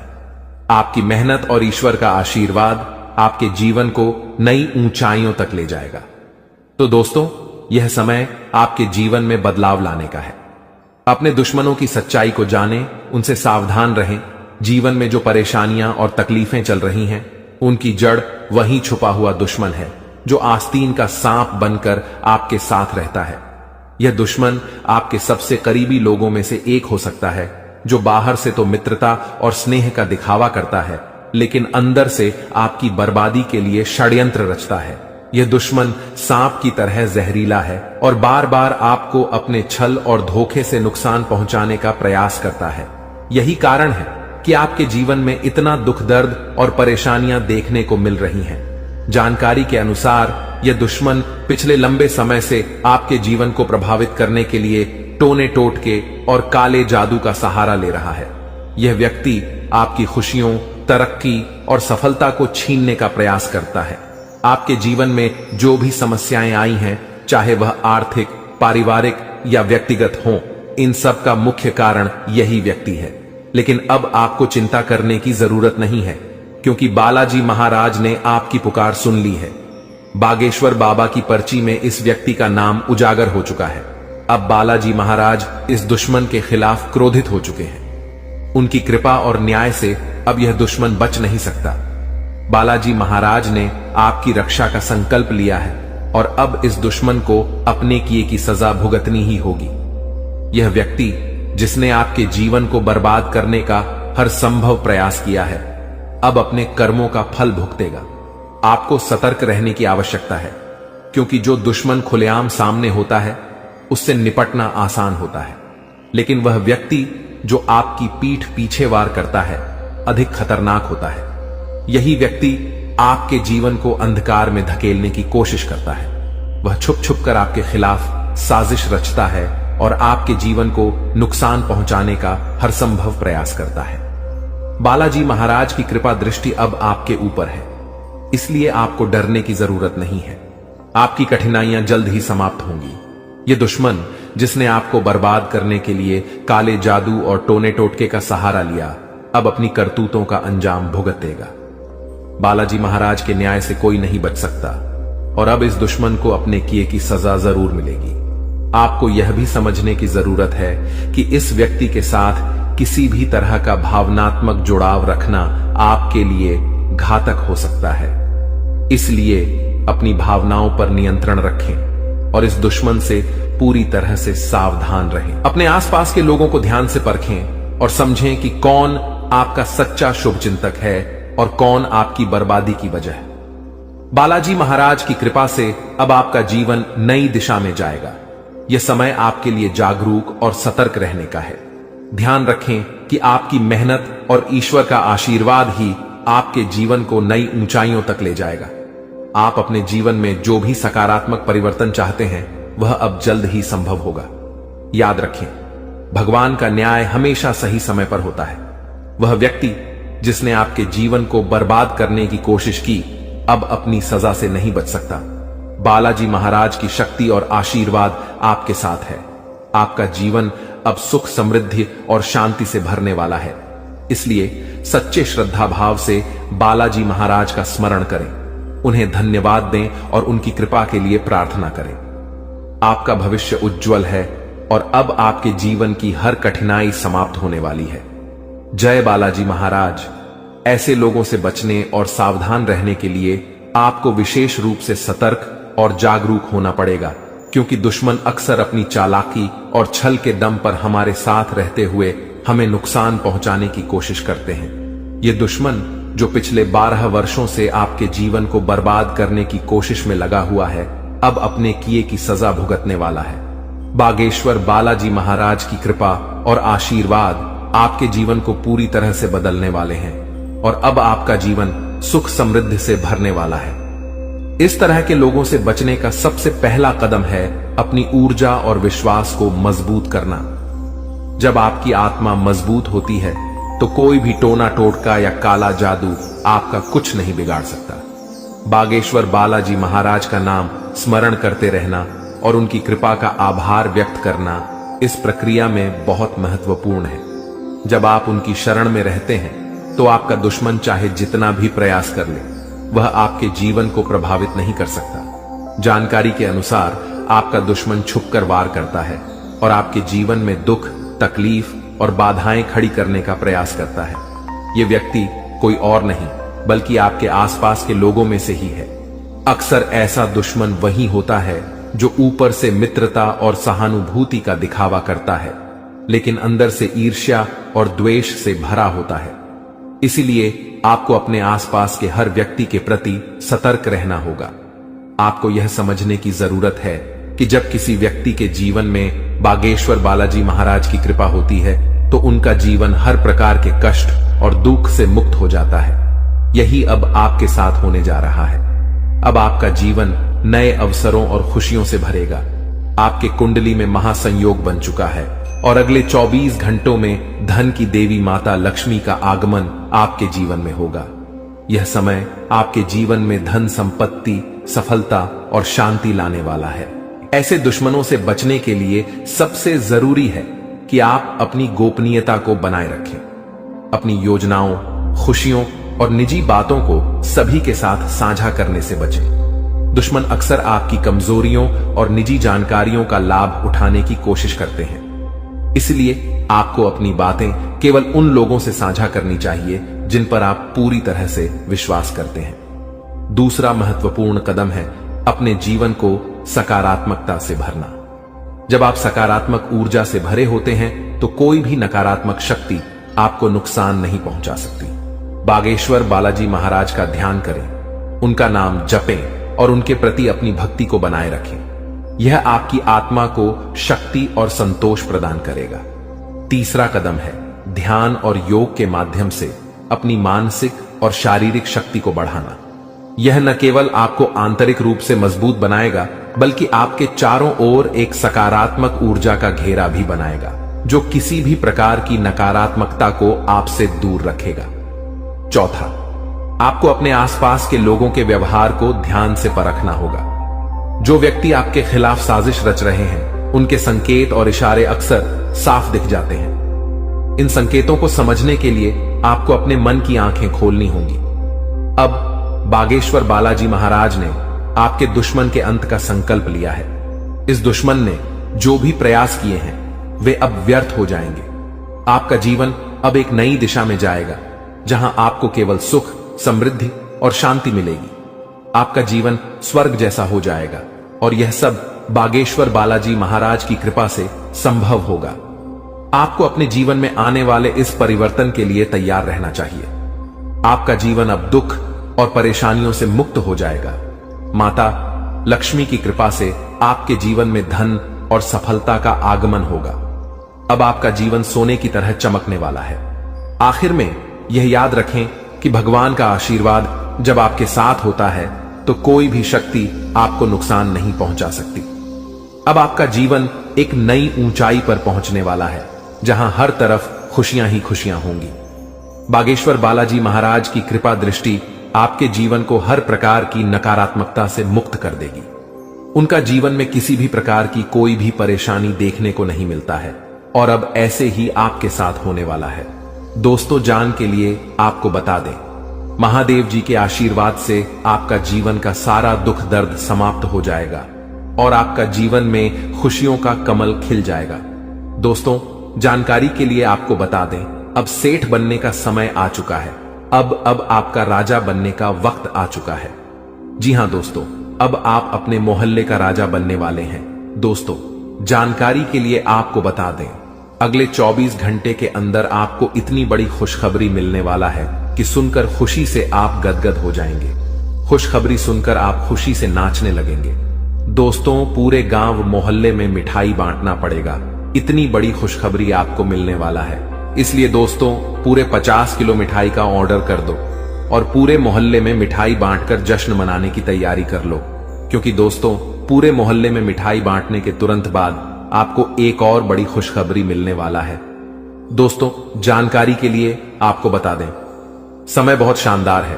आपकी मेहनत और ईश्वर का आशीर्वाद आपके जीवन को नई ऊंचाइयों तक ले जाएगा। तो दोस्तों, यह समय आपके जीवन में बदलाव लाने का है। अपने दुश्मनों की सच्चाई को जानें, उनसे सावधान रहें। जीवन में जो परेशानियां और तकलीफें चल रही हैं, उनकी जड़ वहीं छुपा हुआ दुश्मन है जो आस्तीन का सांप बनकर आपके साथ रहता है। यह दुश्मन आपके सबसे करीबी लोगों में से एक हो सकता है, जो बाहर से तो मित्रता और स्नेह का दिखावा करता है, लेकिन अंदर से आपकी बर्बादी के लिए षड्यंत्र रचता है। यह दुश्मन सांप की तरह जहरीला है और बार बार आपको अपने छल और धोखे से नुकसान पहुंचाने का प्रयास करता है। यही कारण है कि आपके जीवन में इतना दुख, दर्द और परेशानियां देखने को मिल रही हैं। जानकारी के अनुसार यह दुश्मन पिछले लंबे समय से आपके जीवन को प्रभावित करने के लिए टोने टोटके और काले जादू का सहारा ले रहा है। यह व्यक्ति आपकी खुशियों, तरक्की और सफलता को छीनने का प्रयास करता है। आपके जीवन में जो भी समस्याएं आई हैं, चाहे वह आर्थिक, पारिवारिक या व्यक्तिगत हों, इन सब का मुख्य कारण यही व्यक्ति है। लेकिन अब आपको चिंता करने की जरूरत नहीं है, क्योंकि बालाजी महाराज ने आपकी पुकार सुन ली है। बागेश्वर बाबा की पर्ची में इस व्यक्ति का नाम उजागर हो चुका है। अब बालाजी महाराज इस दुश्मन के खिलाफ क्रोधित हो चुके हैं। उनकी कृपा और न्याय से अब यह दुश्मन बच नहीं सकता। बालाजी महाराज ने आपकी रक्षा का संकल्प लिया है और अब इस दुश्मन को अपने किए की सजा भुगतनी ही होगी। यह व्यक्ति जिसने आपके जीवन को बर्बाद करने का हर संभव प्रयास किया है, अब अपने कर्मों का फल भुगतेगा। आपको सतर्क रहने की आवश्यकता है, क्योंकि जो दुश्मन खुलेआम सामने होता है उससे निपटना आसान होता है, लेकिन वह व्यक्ति जो आपकी पीठ पीछे वार करता है अधिक खतरनाक होता है। यही व्यक्ति आपके जीवन को अंधकार में धकेलने की कोशिश करता है। वह छुप छुप कर आपके खिलाफ साजिश रचता है और आपके जीवन को नुकसान पहुंचाने का हर संभव प्रयास करता है। बालाजी महाराज की कृपा दृष्टि अब आपके ऊपर है, इसलिए आपको डरने की जरूरत नहीं है। आपकी कठिनाइयां जल्द ही समाप्त होंगी। यह दुश्मन जिसने आपको बर्बाद करने के लिए काले जादू और टोने टोटके का सहारा लिया, अब अपनी करतूतों का अंजाम भुगतेगा। बालाजी महाराज के न्याय से कोई नहीं बच सकता और अब इस दुश्मन को अपने किए की सजा जरूर मिलेगी। आपको यह भी समझने की जरूरत है कि इस व्यक्ति के साथ किसी भी तरह का भावनात्मक जुड़ाव रखना आपके लिए घातक हो सकता है। इसलिए अपनी भावनाओं पर नियंत्रण रखें और इस दुश्मन से पूरी तरह से सावधान रहें। अपने आसपास के लोगों को ध्यान से परखें और समझें कि कौन आपका सच्चा शुभचिंतक है और कौन आपकी बर्बादी की वजह है। बालाजी महाराज की कृपा से अब आपका जीवन नई दिशा में जाएगा। यह समय आपके लिए जागरूक और सतर्क रहने का है। ध्यान रखें कि आपकी मेहनत और ईश्वर का आशीर्वाद ही आपके जीवन को नई ऊंचाइयों तक ले जाएगा। आप अपने जीवन में जो भी सकारात्मक परिवर्तन चाहते हैं वह अब जल्द ही संभव होगा। याद रखें, भगवान का न्याय हमेशा सही समय पर होता है। वह व्यक्ति जिसने आपके जीवन को बर्बाद करने की कोशिश की अब अपनी सजा से नहीं बच सकता। बालाजी महाराज की शक्ति और आशीर्वाद आपके साथ है। आपका जीवन अब सुख, समृद्धि और शांति से भरने वाला है। इसलिए सच्चे श्रद्धा भाव से बालाजी महाराज का स्मरण करें, उन्हें धन्यवाद दें और उनकी कृपा के लिए प्रार्थना करें। आपका भविष्य उज्जवल है और अब आपके जीवन की हर कठिनाई समाप्त होने वाली है। जय बालाजी महाराज। ऐसे लोगों से बचने और सावधान रहने के लिए आपको विशेष रूप से सतर्क और जागरूक होना पड़ेगा, क्योंकि दुश्मन अक्सर अपनी चालाकी और छल के दम पर हमारे साथ रहते हुए हमें नुकसान पहुंचाने की कोशिश करते हैं। ये दुश्मन जो पिछले 12 वर्षों से आपके जीवन को बर्बाद करने की कोशिश में लगा हुआ है, अब अपने किए की सजा भुगतने वाला है। बागेश्वर बालाजी महाराज की कृपा और आशीर्वाद आपके जीवन को पूरी तरह से बदलने वाले हैं और अब आपका जीवन सुख, समृद्धि से भरने वाला है। इस तरह के लोगों से बचने का सबसे पहला कदम है अपनी ऊर्जा और विश्वास को मजबूत करना। जब आपकी आत्मा मजबूत होती है तो कोई भी टोना टोटका या काला जादू आपका कुछ नहीं बिगाड़ सकता। बागेश्वर बालाजी महाराज का नाम स्मरण करते रहना और उनकी कृपा का आभार व्यक्त करना इस प्रक्रिया में बहुत महत्वपूर्ण है। जब आप उनकी शरण में रहते हैं तो आपका दुश्मन चाहे जितना भी प्रयास कर ले, वह आपके जीवन को प्रभावित नहीं कर सकता। जानकारी के अनुसार आपका दुश्मन छुपकर वार करता है और आपके जीवन में दुख, तकलीफ और बाधाएं खड़ी करने का प्रयास करता है। यह व्यक्ति कोई और नहीं बल्कि आपके आसपास के लोगों में से ही है। अक्सर ऐसा दुश्मन वही होता है जो ऊपर से मित्रता और सहानुभूति का दिखावा करता है, लेकिन अंदर से ईर्ष्या और द्वेष से भरा होता है। इसीलिए आपको अपने आसपास के हर व्यक्ति के प्रति सतर्क रहना होगा। आपको यह समझने की जरूरत है कि जब किसी व्यक्ति के जीवन में बागेश्वर बालाजी महाराज की कृपा होती है तो उनका जीवन हर प्रकार के कष्ट और दुख से मुक्त हो जाता है। यही अब आपके साथ होने जा रहा है। अब आपका जीवन नए अवसरों और खुशियों से भरेगा। आपके कुंडली में महासंयोग बन चुका है और अगले 24 घंटों में धन की देवी माता लक्ष्मी का आगमन आपके जीवन में होगा। यह समय आपके जीवन में धन, संपत्ति, सफलता और शांति लाने वाला है। ऐसे दुश्मनों से बचने के लिए सबसे जरूरी है कि आप अपनी गोपनीयता को बनाए रखें। अपनी योजनाओं, खुशियों और निजी बातों को सभी के साथ साझा करने से बचें। दुश्मन अक्सर आपकी कमजोरियों और निजी जानकारियों का लाभ उठाने की कोशिश करते हैं। इसलिए आपको अपनी बातें केवल उन लोगों से साझा करनी चाहिए जिन पर आप पूरी तरह से विश्वास करते हैं। दूसरा महत्वपूर्ण कदम है अपने जीवन को सकारात्मकता से भरना। जब आप सकारात्मक ऊर्जा से भरे होते हैं तो कोई भी नकारात्मक शक्ति आपको नुकसान नहीं पहुंचा सकती। बागेश्वर बालाजी महाराज का ध्यान करें, उनका नाम जपें और उनके प्रति अपनी भक्ति को बनाए रखें। यह आपकी आत्मा को शक्ति और संतोष प्रदान करेगा। तीसरा कदम है ध्यान और योग के माध्यम से अपनी मानसिक और शारीरिक शक्ति को बढ़ाना। यह न केवल आपको आंतरिक रूप से मजबूत बनाएगा बल्कि आपके चारों ओर एक सकारात्मक ऊर्जा का घेरा भी बनाएगा जो किसी भी प्रकार की नकारात्मकता को आपसे दूर रखेगा। चौथा, आपको अपने आसपास के लोगों के व्यवहार को ध्यान से परखना होगा। जो व्यक्ति आपके खिलाफ साजिश रच रहे हैं उनके संकेत और इशारे अक्सर साफ दिख जाते हैं। इन संकेतों को समझने के लिए आपको अपने मन की आंखें खोलनी होंगी। अब बागेश्वर बालाजी महाराज ने आपके दुश्मन के अंत का संकल्प लिया है। इस दुश्मन ने जो भी प्रयास किए हैं वे अब व्यर्थ हो जाएंगे। आपका जीवन अब एक नई दिशा में जाएगा, जहां आपको केवल सुख, समृद्धि और शांति मिलेगी। आपका जीवन स्वर्ग जैसा हो जाएगा और यह सब बागेश्वर बालाजी महाराज की कृपा से संभव होगा। आपको अपने जीवन में आने वाले इस परिवर्तन के लिए तैयार रहना चाहिए। आपका जीवन अब दुख और परेशानियों से मुक्त हो जाएगा। माता लक्ष्मी की कृपा से आपके जीवन में धन और सफलता का आगमन होगा। अब आपका जीवन सोने की तरह चमकने वाला है। आखिर में यह याद रखें कि भगवान का आशीर्वाद जब आपके साथ होता है तो कोई भी शक्ति आपको नुकसान नहीं पहुंचा सकती। अब आपका जीवन एक नई ऊंचाई पर पहुंचने वाला है, जहां हर तरफ खुशियां ही खुशियां होंगी। बागेश्वर बालाजी महाराज की कृपा दृष्टि आपके जीवन को हर प्रकार की नकारात्मकता से मुक्त कर देगी। उनका जीवन में किसी भी प्रकार की कोई भी परेशानी देखने को नहीं मिलता है और अब ऐसे ही आपके साथ होने वाला है। दोस्तों, जान के लिए आपको बता दें, महादेव जी के आशीर्वाद से आपका जीवन का सारा दुख दर्द समाप्त हो जाएगा और आपका जीवन में खुशियों का कमल खिल जाएगा। दोस्तों, जानकारी के लिए आपको बता दें, अब सेठ बनने का समय आ चुका है। अब आपका राजा बनने का वक्त आ चुका है। जी हां दोस्तों, अब आप अपने मोहल्ले का राजा बनने वाले हैं। दोस्तों, जानकारी के लिए आपको बता दें, अगले 24 घंटे के अंदर आपको इतनी बड़ी खुशखबरी मिलने वाला है कि सुनकर खुशी से आप गदगद हो जाएंगे। खुशखबरी सुनकर आप खुशी से नाचने लगेंगे। दोस्तों, पूरे गांव मोहल्ले में मिठाई बांटना पड़ेगा, इतनी बड़ी खुशखबरी आपको मिलने वाला है। इसलिए दोस्तों, पूरे 50 किलो मिठाई का ऑर्डर कर दो और पूरे मोहल्ले में मिठाई बांटकर जश्न मनाने की तैयारी कर लो, क्योंकि दोस्तों, पूरे मोहल्ले में मिठाई बांटने के तुरंत बाद आपको एक और बड़ी खुशखबरी मिलने वाला है। दोस्तों, जानकारी के लिए आपको बता दें, समय बहुत शानदार है।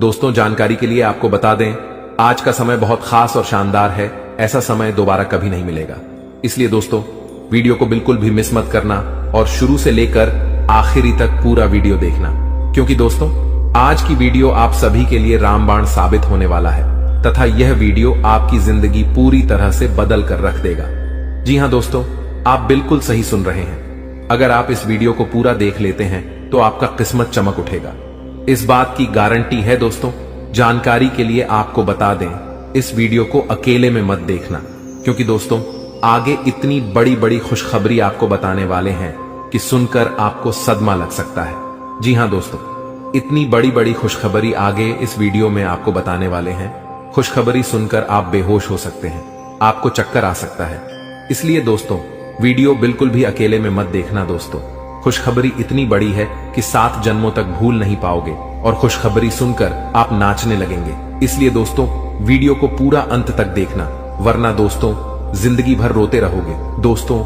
दोस्तों, जानकारी के लिए आपको बता दें, आज का समय बहुत खास और शानदार है। ऐसा समय दोबारा कभी नहीं मिलेगा। इसलिए दोस्तों, वीडियो को बिल्कुल भी मिस मत करना और शुरू से लेकर आखिरी तक पूरा वीडियो देखना, क्योंकि दोस्तों, आज की वीडियो आप सभी के लिए रामबाण साबित होने वाला है तथा यह वीडियो आपकी जिंदगी पूरी तरह से बदल कर रख देगा। जी हां दोस्तों, आप बिल्कुल सही सुन रहे हैं। अगर आप इस वीडियो को पूरा देख लेते हैं तो आपका किस्मत चमक उठेगा, इस बात की गारंटी है। दोस्तों, जानकारी के लिए आपको बता दें, इस वीडियो को अकेले में मत देखना, क्योंकि दोस्तों, आगे इतनी बड़ी बड़ी खुशखबरी आपको बताने वाले हैं कि सुनकर आपको सदमा लग सकता है। जी हां दोस्तों, इतनी बड़ी बड़ी खुशखबरी आगे इस वीडियो में आपको बताने वाले हैं। खुशखबरी सुनकर आप बेहोश हो सकते हैं, आपको चक्कर आ सकता है। इसलिए दोस्तों, वीडियो बिल्कुल भी अकेले में मत देखना। दोस्तों, खुशखबरी इतनी बड़ी है कि 7 जन्मों तक भूल नहीं पाओगे और खुशखबरी सुनकर आप नाचने लगेंगे। इसलिए दोस्तों, वीडियो को पूरा अंत तक देखना, वरना दोस्तों जिंदगी भर रोते रहोगे। दोस्तों,